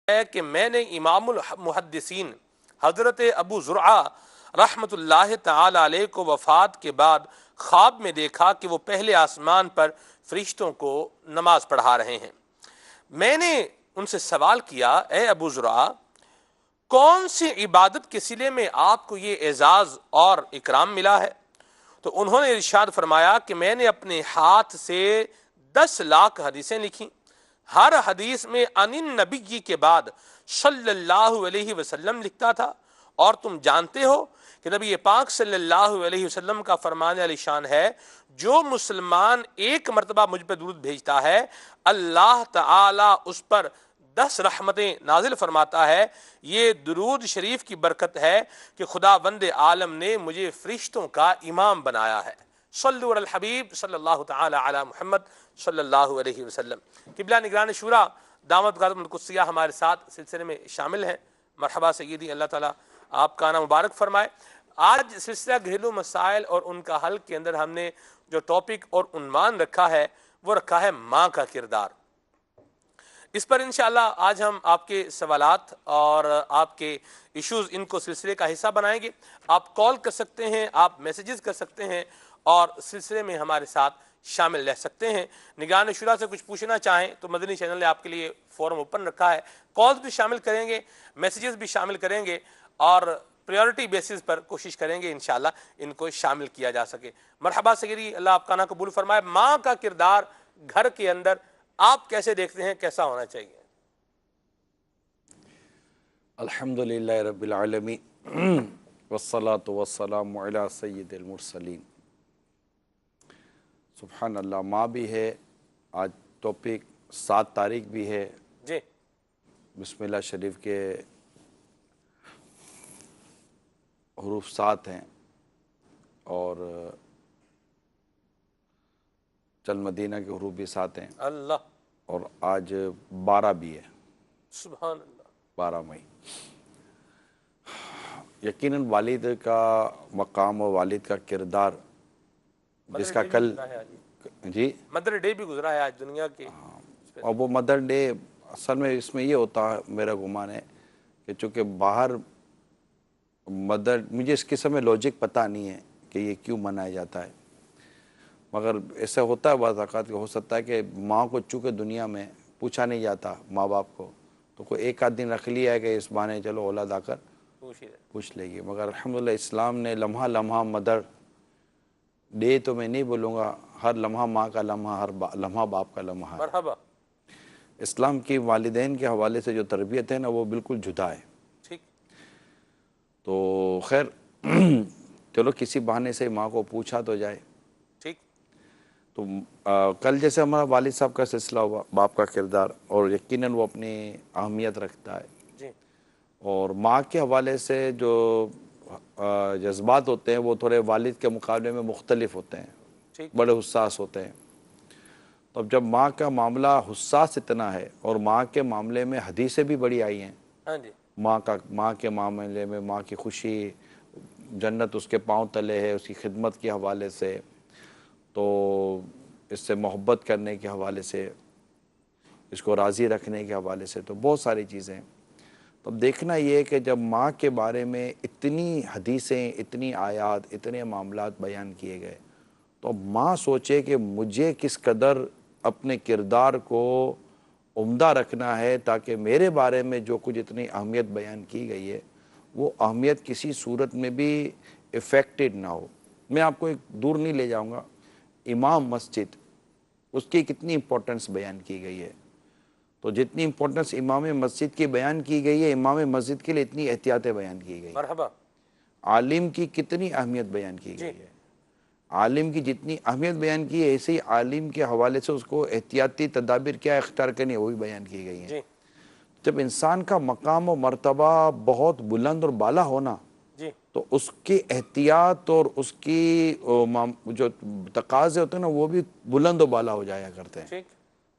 ہے کہ میں نے امام المحدثین حضرت ابو زرعہ رحمۃ اللہ تعالی علیہ کو وفات کے بعد خواب میں دیکھا کہ وہ پہلے آسمان پر فرشتوں کو نماز پڑھا رہے ہیں۔ میں نے ان سے سوال کیا، اے ابو زرعہ، کون سی عبادت کے صلے میں آپ کو یہ اعزاز اور اکرام ملا ہے؟ تو انہوں نے ارشاد فرمایا کہ میں نے اپنے ہاتھ سے 10 لاکھ حدیثیں لکھی، ہر حدیث میں ان النبی کے بعد صلی اللہ علیہ وسلم لکھتا تھا، اور تم جانتے ہو کہ نبی پاک صلی اللہ علیہ وسلم کا فرمان علی شان ہے، جو مسلمان ایک مرتبہ مجھ پہ درود بھیجتا ہے اللہ تعالی اس پر 10 رحمتیں نازل فرماتا ہے۔ یہ درود شریف کی برکت ہے کہ خدا بند عالم نے مجھے فرشتوں کا امام بنایا ہے۔ صلو علی الحبیب صلی اللہ تعالی علی محمد صلی اللہ علیہ وسلم۔ قبلہ نگران شورا دامت غالب القدسیہ ہمارے ساتھ سلسلے میں شامل ہیں۔ مرحبا سیدی، اللہ تعالیٰ آپ کا نام مبارک فرمائے۔ آج سلسلہ گھریلو مسائل اور ان کا حل کے اندر ہم نے جو ٹاپک اور عنوان رکھا ہے وہ رکھا ہے ماں کا کردار۔ اس پر انشاءاللہ آج ہم آپ کے سوالات اور آپ کے ایشوز ان کو سلسلے کا حصہ بنائیں گے۔ آپ کال کر سکتے ہیں، آپ میسیجز کر سکتے ہیں اور سلسلے میں ہمارے ساتھ شامل رہ سکتے ہیں۔ نگران شورا سے کچھ پوچھنا چاہیں تو مدنی چینل نے آپ کے لیے فورم اوپن رکھا ہے، کالز بھی شامل کریں گے، میسیجز بھی شامل کریں گے، اور پریورٹی بیسز پر کوشش کریں گے انشاءاللہ ان کو شامل کیا جا سکے۔ مرحبا سیدی، اللہ آپ کا نام قبول فرمائے۔ ماں کا کردار گھر کے اندر آپ کیسے دیکھتے ہیں، کیسا ہونا چاہیے؟ الحمدللہ رب العالمین والصلاة والسلام علی سید المرسلین۔ سبحان اللہ، ماں بھی ہے، آج ٹاپک 7 تاریخ بھی ہے۔ جی، بسم اللہ شریف کے حروف 7 ہیں اور چل مدینہ کے حروف بھی 7 ہیں، اللہ، اور آج 12 بھی ہے، سبحان اللہ۔ 12 مئی۔ یقیناً والد کا مقام و والد کا کردار جس کا کل جی مدر ڈے بھی گزرا ہے آج دنیا کے، اور وہ مدر ڈے اصل میں اس میں یہ ہوتا ہے، میرا گمان ہے کہ چونکہ باہر مدر، مجھے اس قسم میں لوجک پتہ نہیں ہے کہ یہ کیوں منایا جاتا ہے، مگر ایسا ہوتا ہے بعض اوقات کہ ہو سکتا ہے کہ ماں کو چونکہ دنیا میں پوچھا نہیں جاتا ماں باپ کو، تو کوئی ایک آدھ دن رکھ لیا ہے کہ اس بہانے چلو اولاد آ کر پوچھ لے گی، مگر الحمدللہ اسلام نے لمحہ لمحہ مدر ڈے تو میں نہیں بولوں گا، ہر لمحہ ماں کا لمحہ، ہر لمحہ باپ کا لمحہ ہے۔ مرحبا۔ اسلام کی والدین کے حوالے سے جو تربیت ہے نا وہ بالکل جدا ہے۔ ٹھیک، تو خیر چلو کسی بہانے سے ماں کو پوچھا تو جائے۔ ٹھیک، تو کل جیسے ہمارا والد صاحب کا سلسلہ ہوا، باپ کا کردار، اور یقیناً وہ اپنی اہمیت رکھتا ہے، جی، اور ماں کے حوالے سے جو جذبات ہوتے ہیں وہ تھوڑے والد کے مقابلے میں مختلف ہوتے ہیں، ٹھیک، بڑے حساس ہوتے ہیں۔ تو اب جب ماں کا معاملہ حساس اتنا ہے، اور ماں کے معاملے میں حدیثیں بھی بڑی آئی ہیں، ہاں جی، ماں کے معاملے میں ماں کی خوشی، جنت اس کے پاؤں تلے ہے، اس کی خدمت کے حوالے سے، تو اس سے محبت کرنے کے حوالے سے، اس کو راضی رکھنے کے حوالے سے، تو بہت ساری چیزیں ہیں۔ تو اب دیکھنا یہ ہے کہ جب ماں کے بارے میں اتنی حدیثیں، اتنی آیات، اتنے معاملات بیان کیے گئے، تو ماں سوچے کہ مجھے کس قدر اپنے کردار کو عمدہ رکھنا ہے تاکہ میرے بارے میں جو کچھ اتنی اہمیت بیان کی گئی ہے وہ اہمیت کسی صورت میں بھی افیکٹڈ نہ ہو۔ میں آپ کو ایک دور نہیں لے جاؤں گا، امام مسجد، اس کی کتنی امپورٹنس بیان کی گئی ہے، تو جتنی امپورٹنس امام مسجد کی بیان کی گئی ہے، امام مسجد کے لیے اتنی احتیاطیں بیان کی گئی۔ مرحبا۔ عالم کی کتنی اہمیت بیان کی گئی ہے، عالم کی جتنی اہمیت بیان کی ہے، ایسے ہی عالم کے حوالے سے اس کو احتیاطی تدابیر کیا اختیار کرنی ہے وہ بھی بیان کی گئی ہیں۔ جی، جب انسان کا مقام و مرتبہ بہت بلند اور بالا ہونا، جی، تو اس کی احتیاط اور اس کی جو تقاضے ہوتے ہیں نا وہ بھی بلند و بالا ہو جایا کرتے ہیں، ٹھیک،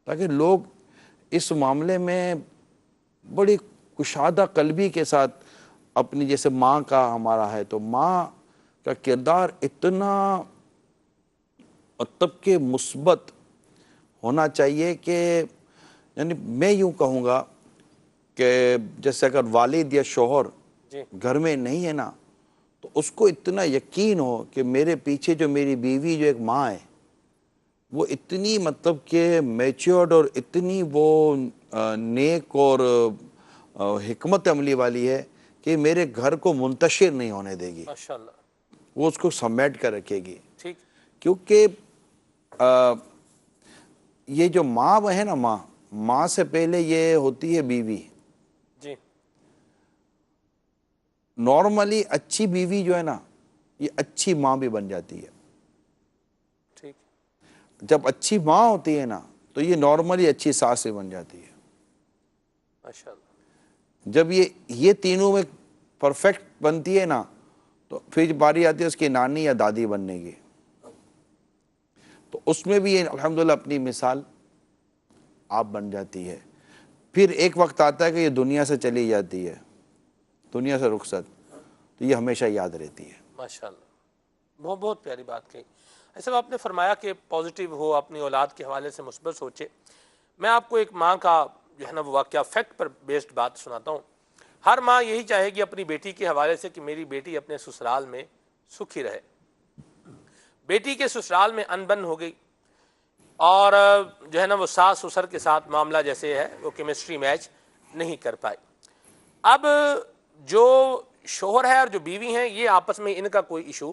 تاکہ لوگ اس معاملے میں بڑی کشادہ قلبی کے ساتھ اپنی، جیسے ماں کا ہمارا ہے تو ماں کا کردار اتنا مطلب کہ مثبت ہونا چاہیے کہ، یعنی میں یوں کہوں گا کہ جیسے اگر والد یا شوہر جی گھر میں نہیں ہے نا تو اس کو اتنا یقین ہو کہ میرے پیچھے جو میری بیوی جو ایک ماں ہے وہ اتنی مطلب کہ میچورڈ اور اتنی وہ نیک اور حکمت عملی والی ہے کہ میرے گھر کو منتشر نہیں ہونے دے گی، ماشاءاللہ. وہ اس کو سمیٹ کر رکھے گی. ٹھیک. کیونکہ یہ جو ماں ہے نا، ماں سے پہلے یہ ہوتی ہے بیوی. جی نارملی اچھی بیوی جو ہے نا یہ اچھی ماں بھی بن جاتی ہے. ٹھیک. جب اچھی ماں ہوتی ہے نا تو یہ نارملی اچھی ساس بھی بن جاتی ہے. ماشاءاللہ. جب یہ تینوں میں پرفیکٹ بنتی ہے نا تو پھر باری آتی ہے اس کی نانی یا دادی بننے کی. تو اس میں بھی یہ الحمدللہ اپنی مثال آپ بن جاتی ہے. پھر ایک وقت آتا ہے کہ یہ دنیا سے چلی جاتی ہے، دنیا سے رخصت، تو یہ ہمیشہ یاد رہتی ہے. ماشاءاللہ. بہت بہت پیاری بات کہی. ایسا آپ نے فرمایا کہ پازیٹیو ہو، اپنی اولاد کے حوالے سے مثبت سوچے. میں آپ کو ایک ماں کا جو ہے نا وہ واقعہ فیکٹ پر بیسڈ بات سناتا ہوں. ہر ماں یہی چاہے گی اپنی بیٹی کے حوالے سے کہ میری بیٹی اپنے سسرال میں سکھی رہے. بیٹی کے سسرال میں انبن ہو گئی اور جو ہے نا وہ ساس سسر کے ساتھ معاملہ جیسے ہے وہ کیمسٹری میچ نہیں کر پائی. اب جو شوہر ہے اور جو بیوی ہیں یہ آپس میں ان کا کوئی ایشو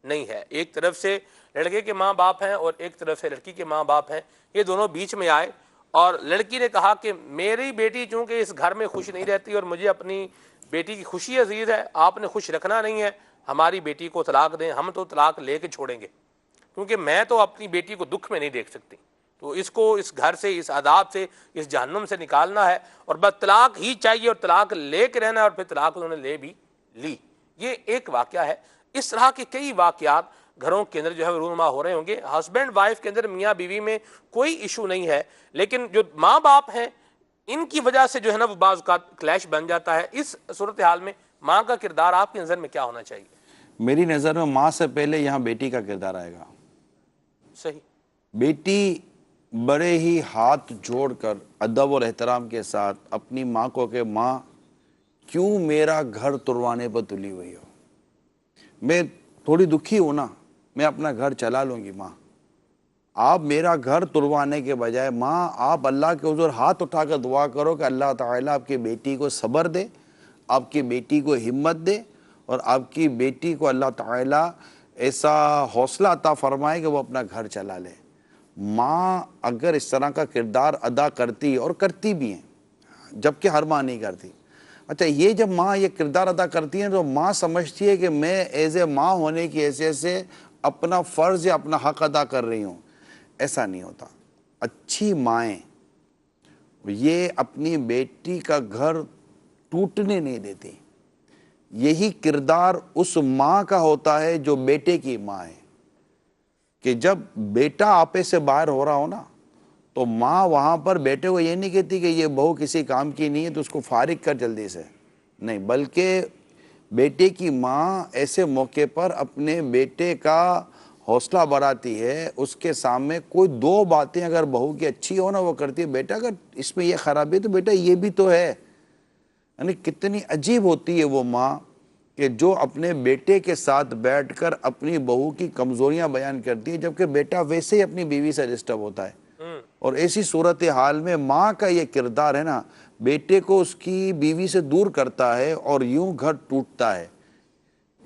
نہیں ہے. ایک طرف سے لڑکے کے ماں باپ ہیں اور ایک طرف سے لڑکی کے ماں باپ ہیں. یہ دونوں بیچ میں آئے اور لڑکی نے کہا کہ میری بیٹی چونکہ اس گھر میں خوش نہیں رہتی اور مجھے اپنی بیٹی کی خوشی عزیز ہے، آپ نے خوش رکھنا نہیں ہے، ہماری بیٹی کو طلاق دیں، ہم تو طلاق لے کے چھوڑیں گے کیونکہ میں تو اپنی بیٹی کو دکھ میں نہیں دیکھ سکتی. تو اس کو اس گھر سے، اس عذاب سے، اس جہنم سے نکالنا ہے اور بس طلاق ہی چاہیے اور طلاق لے کے رہنا ہے. اور پھر طلاق انہوں نے لے بھی لی. یہ ایک واقعہ ہے. اس طرح کے کئی واقعات گھروں کے اندر جو ہے رونما ہو رہے ہوں گے. ہسبینڈ وائف کے اندر میاں بیوی میں کوئی ایشو نہیں ہے، لیکن جو ماں باپ ہیں ان کی وجہ سے جو ہے نا وہ بعض کا کلیش بن جاتا ہے. اس صورتحال میں ماں کا کردار آپ کی نظر میں کیا ہونا چاہیے؟ میری نظر میں ماں سے پہلے یہاں بیٹی کا کردار آئے گا. صحیح. بیٹی بڑے ہی ہاتھ جوڑ کر ادب اور احترام کے ساتھ اپنی ماں کو کہ ماں کیوں میرا گھر تروانے پر تلی ہوئی ہو، میں تھوڑی دکھی ہوں نا، میں اپنا گھر چلا لوں گی. ماں آپ میرا گھر تروانے کے بجائے ماں آپ اللہ کے حضور ہاتھ اٹھا کر دعا کرو کہ اللہ تعالیٰ آپ کی بیٹی کو صبر دے، آپ کی بیٹی کو ہمت دے اور آپ کی بیٹی کو اللہ تعالیٰ ایسا حوصلہ عطا فرمائے کہ وہ اپنا گھر چلا لے. ماں اگر اس طرح کا کردار ادا کرتی اور کرتی بھی ہیں، جبکہ ہر ماں نہیں کرتی. اچھا یہ جب ماں یہ کردار ادا کرتی ہیں تو ماں سمجھتی ہے کہ میں ایز اے ماں ہونے کی حیثیت سے اپنا فرض یا اپنا حق ادا کر رہی ہوں. ایسا نہیں ہوتا. اچھی مائیں یہ اپنی بیٹی کا گھر ٹوٹنے نہیں دیتی. یہی کردار اس ماں کا ہوتا ہے جو بیٹے کی ماں ہے کہ جب بیٹا آپے سے باہر ہو رہا ہو نا تو ماں وہاں پر بیٹے کو یہ نہیں کہتی کہ یہ بہو کسی کام کی نہیں ہے تو اس کو فارغ کر جلدی سے، نہیں، بلکہ بیٹے کی ماں ایسے موقع پر اپنے بیٹے کا حوصلہ بڑھاتی ہے. اس کے سامنے کوئی دو باتیں اگر بہو کی اچھی ہو نا وہ کرتی ہے، بیٹا اگر اس میں یہ خرابی ہے تو بیٹا یہ بھی تو ہے. یعنی کتنی عجیب ہوتی ہے وہ ماں کہ جو اپنے بیٹے کے ساتھ بیٹھ کر اپنی بہو کی کمزوریاں بیان کرتی ہے جبکہ بیٹا ویسے ہی اپنی بیوی سے ڈسٹرب ہوتا ہے. اور ایسی صورتحال میں ماں کا یہ کردار ہے نا بیٹے کو اس کی بیوی سے دور کرتا ہے اور یوں گھر ٹوٹتا ہے.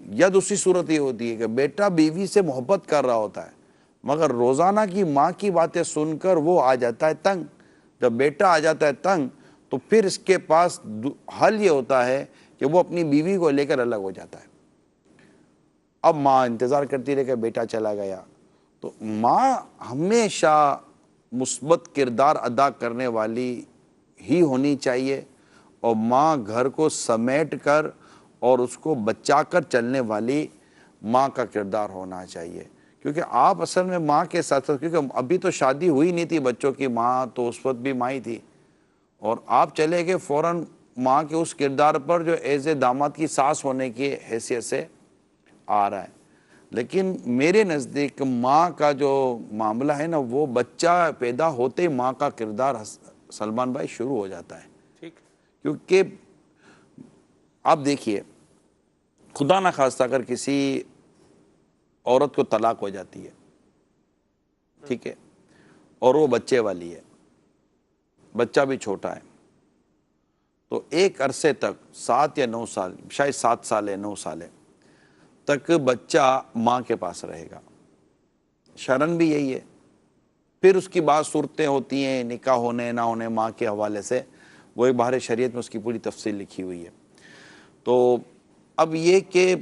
یا دوسری صورت یہ ہوتی ہے کہ بیٹا بیوی سے محبت کر رہا ہوتا ہے مگر روزانہ کی ماں کی باتیں سن کر وہ آ جاتا ہے تنگ. جب بیٹا آ جاتا ہے تنگ تو پھر اس کے پاس حل یہ ہوتا ہے کہ وہ اپنی بیوی کو لے کر الگ ہو جاتا ہے. اب ماں انتظار کرتی رہے کہ بیٹا چلا گیا. تو ماں ہمیشہ مثبت کردار ادا کرنے والی ہی ہونی چاہیے اور ماں گھر کو سمیٹ کر اور اس کو بچا کر چلنے والی ماں کا کردار ہونا چاہیے. کیونکہ آپ اصل میں ماں کے ساتھ ساتھ، کیونکہ ابھی تو شادی ہوئی نہیں تھی بچوں کی، ماں تو اس وقت بھی ماں ہی تھی اور آپ چلے گئے فوراً ماں کے اس کردار پر جو ایز اے داماد کی ساس ہونے کی حیثیت سے آ رہا ہے. لیکن میرے نزدیک ماں کا جو معاملہ ہے نا وہ بچہ پیدا ہوتے ہی ماں کا کردار سلمان بھائی شروع ہو جاتا ہے. ٹھیک. کیونکہ آپ دیکھیے خدا نہ خواستہ اگر کسی عورت کو طلاق ہو جاتی ہے، ٹھیک ہے، اور وہ بچے والی ہے، بچہ بھی چھوٹا ہے، تو ایک عرصے تک 7 یا 9 سال، شاید 7 سال ہے، 9 سال ہے تک بچہ ماں کے پاس رہے گا. شرن بھی یہی ہے. پھر اس کی بعض صورتیں ہوتی ہیں نکاح ہونے نہ ہونے ماں کے حوالے سے، وہ ایک بہر شریعت میں اس کی پوری تفصیل لکھی ہوئی ہے. تو اب یہ کہ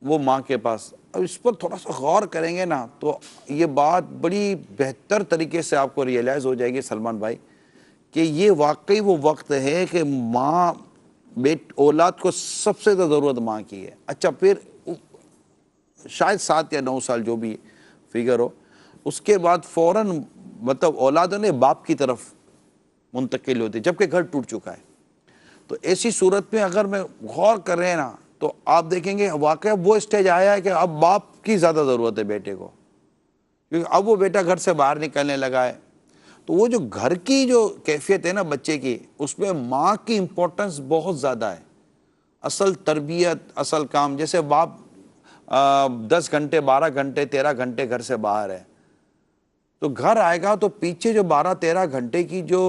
وہ ماں کے پاس، اب اس پر تھوڑا سا غور کریں گے نا تو یہ بات بڑی بہتر طریقے سے آپ کو ریئلائز ہو جائے گی سلمان بھائی کہ یہ واقعی وہ وقت ہے کہ ماں اولاد کو سب سے زیادہ ضرورت ماں کی ہے. اچھا پھر شاید 7 یا 9 سال جو بھی فگر ہو، اس کے بعد فوراً مطلب اولادوں نے باپ کی طرف منتقل ہوتی جبکہ گھر ٹوٹ چکا ہے. تو ایسی صورت میں اگر میں غور کر رہے ہیں نا تو آپ دیکھیں گے واقعہ وہ اسٹیج آیا ہے کہ اب باپ کی زیادہ ضرورت ہے بیٹے کو، کیونکہ اب وہ بیٹا گھر سے باہر نکلنے لگا ہے. تو وہ جو گھر کی جو کیفیت ہے نا بچے کی، اس میں ماں کی امپورٹنس بہت زیادہ ہے. اصل تربیت، اصل کام، جیسے باپ 10 گھنٹے 12 گھنٹے 13 گھنٹے گھر سے باہر ہے، تو گھر آئے گا تو پیچھے جو 12-13 گھنٹے کی جو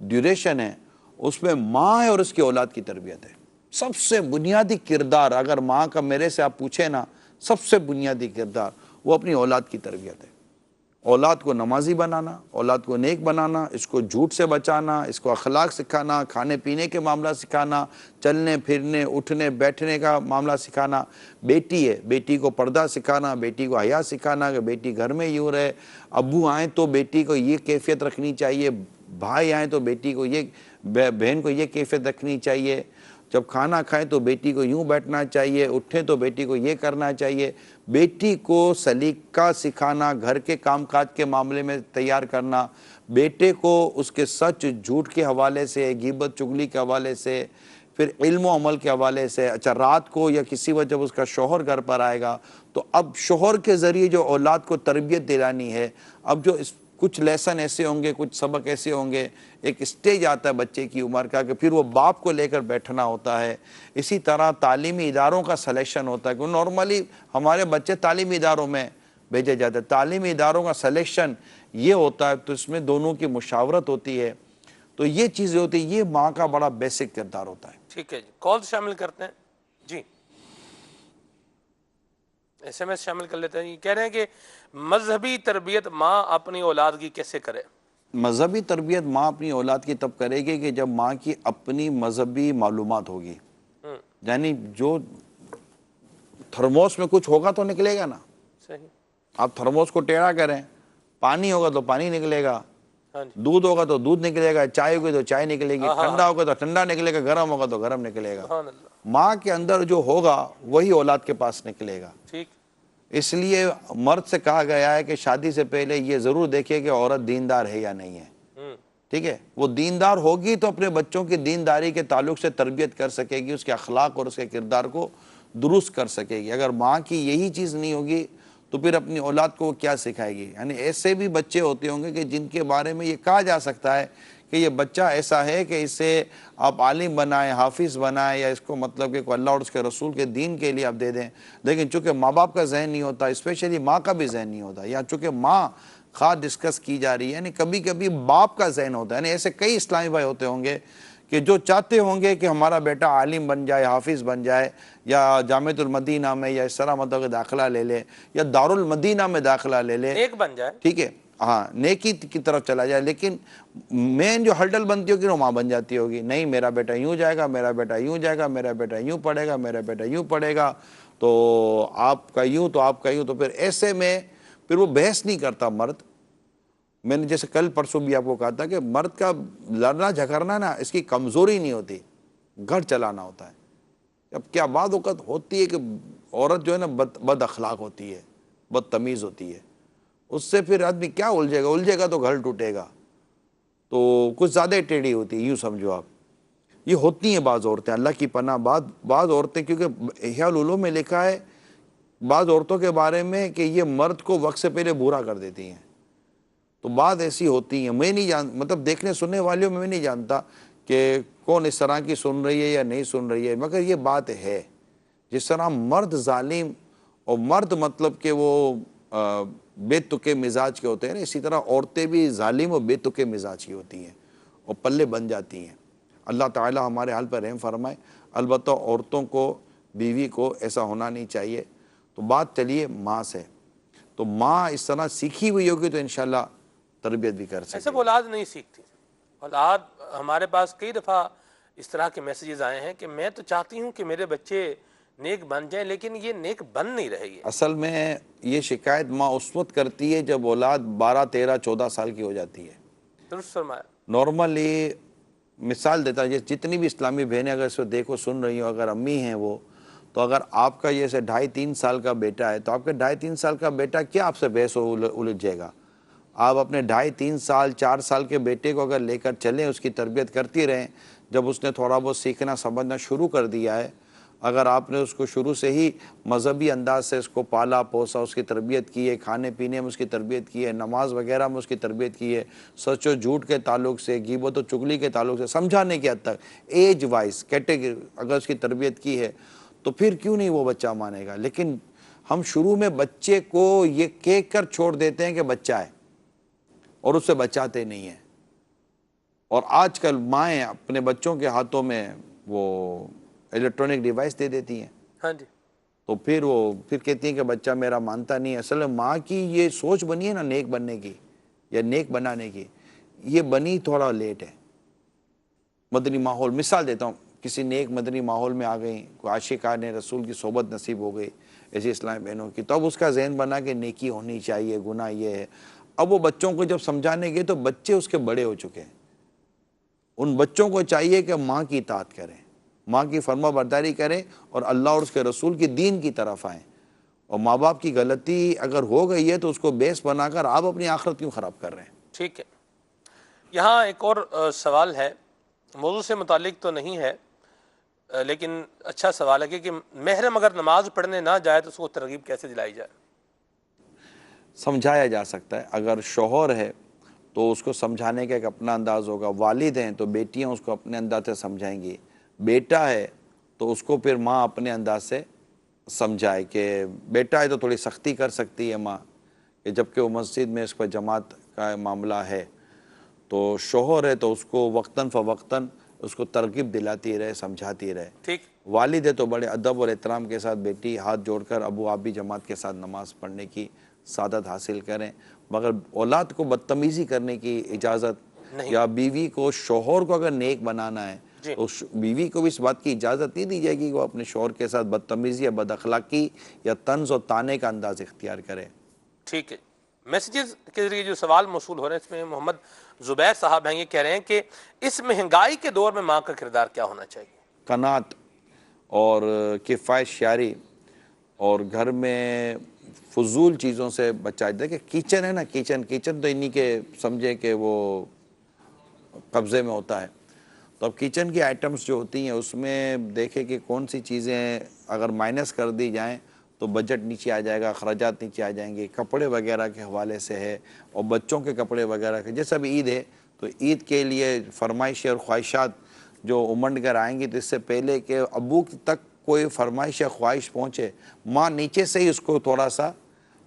ڈیوریشن ہے اس میں ماں ہے اور اس کی اولاد کی تربیت ہے. سب سے بنیادی کردار اگر ماں کا میرے سے آپ پوچھیں نا، سب سے بنیادی کردار وہ اپنی اولاد کی تربیت ہے. اولاد کو نمازی بنانا، اولاد کو نیک بنانا، اس کو جھوٹ سے بچانا، اس کو اخلاق سکھانا، کھانے پینے کے معاملہ سکھانا، چلنے پھرنے اٹھنے بیٹھنے کا معاملہ سکھانا. بیٹی ہے، بیٹی کو پردہ سکھانا، بیٹی کو حیا سکھانا کہ بیٹی گھر میں یوں رہے. ابو آئیں تو بیٹی کو یہ کیفیت رکھنی چاہیے، بھائی آئیں تو بیٹی کو یہ، بہن کو یہ کیفیت رکھنی چاہیے. جب کھانا کھائیں تو بیٹی کو یوں بیٹھنا چاہیے، اٹھیں تو بیٹی کو یہ کرنا چاہیے. بیٹی کو سلیقہ سکھانا، گھر کے کام کاج کے معاملے میں تیار کرنا، بیٹے کو اس کے سچ جھوٹ کے حوالے سے، غیبت چغلی کے حوالے سے، پھر علم و عمل کے حوالے سے. اچھا رات کو یا کسی وجہ جب اس کا شوہر گھر پر آئے گا تو اب شوہر کے ذریعے جو اولاد کو تربیت دلانی ہے، اب جو کچھ لیسن ایسے ہوں گے، کچھ سبق ایسے ہوں گے، ایک اسٹیج آتا ہے بچے کی عمر کا کہ پھر وہ باپ کو لے کر بیٹھنا ہوتا ہے. اسی طرح تعلیمی اداروں کا سلیکشن ہوتا ہے کہ نارملی ہمارے بچے تعلیمی اداروں میں بھیجے جاتے ہیں. تعلیمی اداروں کا سلیکشن یہ ہوتا ہے تو اس میں دونوں کی مشاورت ہوتی ہے. تو یہ چیزیں ہوتی ہیں، یہ ماں کا بڑا بیسک کردار ہوتا ہے. ٹھیک ہے جی، کال شامل کرتے ہیں جی، ایس ایم ایس شامل کر لیتے ہیں. یہ کہہ رہے ہیں کہ مذہبی تربیت ماں اپنی اولاد کی کیسے کرے؟ مذہبی تربیت ماں اپنی اولاد کی تب کرے گی کہ جب ماں کی اپنی مذہبی معلومات ہوگی. یعنی جو تھرموس میں کچھ ہوگا تو نکلے گا نا. صحیح. آپ تھرموس کو ٹیڑھا کریں، پانی ہوگا تو پانی نکلے گا، ہاں جی. دودھ ہوگا تو دودھ نکلے گا، چائے ہوگی تو چائے نکلے گی، ٹھنڈا ہوگا تو ٹھنڈا نکلے گا، گرم ہوگا تو گرم نکلے گا. سبحان اللہ. ماں کے اندر جو ہوگا وہی اولاد کے پاس نکلے گا. ٹھیک. اس لیے مرد سے کہا گیا ہے کہ شادی سے پہلے یہ ضرور دیکھے کہ عورت دیندار ہے یا نہیں ہے. ٹھیک ہے، وہ دیندار ہوگی تو اپنے بچوں کی دینداری کے تعلق سے تربیت کر سکے گی، اس کے اخلاق اور اس کے کردار کو درست کر سکے گی. اگر ماں کی یہی چیز نہیں ہوگی تو پھر اپنی اولاد کو وہ کیا سکھائے گی؟ یعنی ایسے بھی بچے ہوتے ہوں گے کہ جن کے بارے میں یہ کہا جا سکتا ہے کہ یہ بچہ ایسا ہے کہ اسے آپ عالم بنائیں، حافظ بنائیں، یا اس کو مطلب کہ اللہ اور اس کے رسول کے دین کے لیے آپ دے دیں، لیکن چونکہ ماں باپ کا ذہن نہیں ہوتا، اسپیشلی ماں کا بھی ذہن نہیں ہوتا، یا چونکہ ماں خواہ ڈسکس کی جا رہی ہے، یعنی کبھی کبھی باپ کا ذہن ہوتا ہے. یعنی ایسے کئی اسلامی بھائی ہوتے ہوں گے کہ جو چاہتے ہوں گے کہ ہمارا بیٹا عالم بن جائے، حافظ بن جائے، یا جامعۃ المدینہ میں یا اس طرح مطلب داخلہ لے لے، یا دارالمدینہ میں داخلہ لے لے، ایک بن جائے. ٹھیک ہے، ہاں نیکی کی طرف چلا جائے، لیکن مین جو ہرڈل بنتی ہوگی وہ ماں بن جاتی ہوگی. نہیں میرا بیٹا یوں جائے گا، میرا بیٹا یوں جائے گا، میرا بیٹا یوں پڑھے گا، میرا بیٹا یوں پڑھے گا، تو آپ کا یوں تو آپ کا یوں. تو پھر ایسے میں پھر وہ بحث نہیں کرتا مرد. میں نے جیسے کل پرسوں بھی آپ کو کہا تھا کہ مرد کا لڑنا جھگڑنا نا اس کی کمزوری نہیں ہوتی، گھر چلانا ہوتا ہے. اب کیا بعض اوقات ہوتی ہے کہ عورت جو ہے نا بد اخلاق ہوتی ہے، بدتمیز ہوتی ہے، اس سے پھر آدمی کیا الجھے گا تو گھر ٹوٹے گا. تو کچھ زیادہ ٹیڑھی ہوتی ہے، یوں سمجھو آپ. یہ ہوتی ہیں بعض عورتیں، اللہ کی پناہ. بعض عورتیں، کیونکہ احیاء العلوم میں لکھا ہے بعض عورتوں کے بارے میں کہ یہ مرد کو وقت سے پہلے برا کر دیتی ہیں. تو بعض ایسی ہوتی ہیں، میں نہیں مطلب دیکھنے سننے والیوں میں نہیں جانتا کہ کون اس طرح کی سن رہی ہے یا نہیں سن رہی ہے، مگر یہ بات ہے جس طرح مرد ظالم اور مرد مطلب کہ وہ بے تکے مزاج کے ہوتے ہیں نا، اسی طرح عورتیں بھی ظالم اور بے تکے مزاج کی ہوتی ہیں اور پلے بن جاتی ہیں۔ اللہ تعالی ہمارے حال پر رحم فرمائے۔ البتہ عورتوں کو، بیوی کو ایسا ہونا نہیں چاہیے۔ تو بات چلیے ماں سے، تو ماں اس طرح سیکھی ہوئی ہوگی تو انشاءاللہ تربیت بھی کر ایسے سکے۔ وہ اولاد نہیں سیکھتی۔ اولاد ہمارے پاس کئی دفعہ اس طرح کے میسیجز آئے ہیں کہ میں تو چاہتی ہوں کہ میرے بچے نیک بن جائیں، لیکن یہ نیک بن نہیں رہی ہے۔ اصل میں یہ شکایت ماں اس وقت کرتی ہے جب اولاد 12 13 14 سال کی ہو جاتی ہے۔ درست فرمایا۔ نارملی مثال دیتا ہے، جتنی بھی اسلامی بہنیں اگر اس کو دیکھو سن رہی ہوں، اگر امی ہیں وہ، تو اگر آپ کا جیسے 2.5 3 سال کا بیٹا ہے تو آپ کے 2.5 3 سال کا بیٹا کیا آپ سے بحث الجھ جائے گا؟ آپ اپنے 2.5 3 سال 4 سال کے بیٹے کو اگر لے کر چلیں، اس کی تربیت کرتی رہیں، جب اس نے تھوڑا بہت سیکھنا سمجھنا شروع کر دیا ہے، اگر آپ نے اس کو شروع سے ہی مذہبی انداز سے اس کو پالا پوسا، اس کی تربیت کی ہے، کھانے پینے میں اس کی تربیت کی ہے، نماز وغیرہ میں اس کی تربیت کی ہے، سچ و جھوٹ کے تعلق سے، غیبت و چغلی کے تعلق سے، سمجھانے کی حد تک ایج وائز کیٹیگری اگر اس کی تربیت کی ہے، تو پھر کیوں نہیں وہ بچہ مانے گا؟ لیکن ہم شروع میں بچے کو یہ کہہ کر چھوڑ دیتے ہیں کہ بچہ ہے، اور اس سے بچاتے نہیں ہیں۔ اور آج کل مائیں اپنے بچوں کے ہاتھوں میں وہ الیکٹرانک ڈیوائس دے دیتی ہیں، ہاں جی۔ تو پھر وہ کہتی ہیں کہ بچہ میرا مانتا نہیں ہے۔ اصل میں ماں کی یہ سوچ بنی ہے نا نیک بننے کی یا نیک بنانے کی، یہ بنی تھوڑا لیٹ ہے۔ مدنی ماحول، مثال دیتا ہوں، کسی نیک مدنی ماحول میں آ گئی، کوئی عاشقان رسول کی صحبت نصیب ہو گئی ایسی اسلامی بہنوں کی، تو اب اس کا ذہن بنا کہ نیکی ہونی چاہیے، گناہ یہ ہے۔ اب وہ بچوں کو جب سمجھانے گئے تو بچے اس کے بڑے ہو چکے ہیں۔ ان بچوں کو چاہیے کہ ماں کی اطاعت کریں، ماں کی فرما برداری کریں، اور اللہ اور اس کے رسول کی دین کی طرف آئیں۔ اور ماں باپ کی غلطی اگر ہو گئی ہے تو اس کو بیس بنا کر آپ اپنی آخرت کیوں خراب کر رہے ہیں؟ ٹھیک ہے۔ یہاں ایک اور سوال ہے، موضوع سے متعلق تو نہیں ہے، لیکن اچھا سوال ہے کہ محرم اگر نماز پڑھنے نہ جائے تو اس کو ترغیب کیسے دلائی جائے؟ سمجھایا جا سکتا ہے۔ اگر شوہر ہے تو اس کو سمجھانے کا ایک اپنا انداز ہوگا، والد ہیں تو بیٹیاں اس کو اپنے انداز سے سمجھائیں گی، بیٹا ہے تو اس کو پھر ماں اپنے انداز سے سمجھائے۔ کہ بیٹا ہے تو تھوڑی سختی کر سکتی ہے ماں، کہ جبکہ وہ مسجد میں اس پر جماعت کا معاملہ ہے، تو شوہر ہے تو اس کو وقتاً فوقتاً اس کو ترغیب دلاتی رہے، سمجھاتی رہے۔ ٹھیک۔ والد ہے تو بڑے ادب اور احترام کے ساتھ بیٹی ہاتھ جوڑ کر ابو آپ بھی جماعت کے ساتھ نماز پڑھنے کی سعادت حاصل کریں، مگر اولاد کو بدتمیزی کرنے کی اجازت، نہیں۔ یا بیوی کو، شوہر کو اگر نیک بنانا ہے جی۔ تو بیوی کو بھی اس بات کی اجازت نہیں دی جائے گی کہ وہ اپنے شوہر کے ساتھ بدتمیزی یا بد اخلاقی یا طنز اور طعنے کا انداز اختیار کرے۔ ٹھیک ہے۔ میسیجز کے ذریعے جو سوال موصول ہو رہے ہیں اس میں محمد زبیر صاحب ہیں، یہ کہہ رہے ہیں کہ اس مہنگائی کے دور میں ماں کا کردار کیا ہونا چاہیے؟ قناعت اور کفایت شعری، اور گھر میں فضول چیزوں سے بچا۔ دیکھیں کچن ہے نا، کچن تو انہی کے سمجھے کہ وہ قبضے میں ہوتا ہے، تو اب کچن کی آئٹمز جو ہوتی ہیں اس میں دیکھیں کہ کون سی چیزیں اگر مائنس کر دی جائیں تو بجٹ نیچے آ جائے گا، اخراجات نیچے آ جائیں گے۔ کپڑے وغیرہ کے حوالے سے ہے، اور بچوں کے کپڑے وغیرہ کے، جیسے اب عید ہے تو عید کے لیے فرمائشیں اور خواہشات جو امنڈ کر آئیں گی، تو اس سے پہلے کہ ابو تک کوئی فرمائش یا خواہش پہنچے، ماں نیچے سے ہی اس کو تھوڑا سا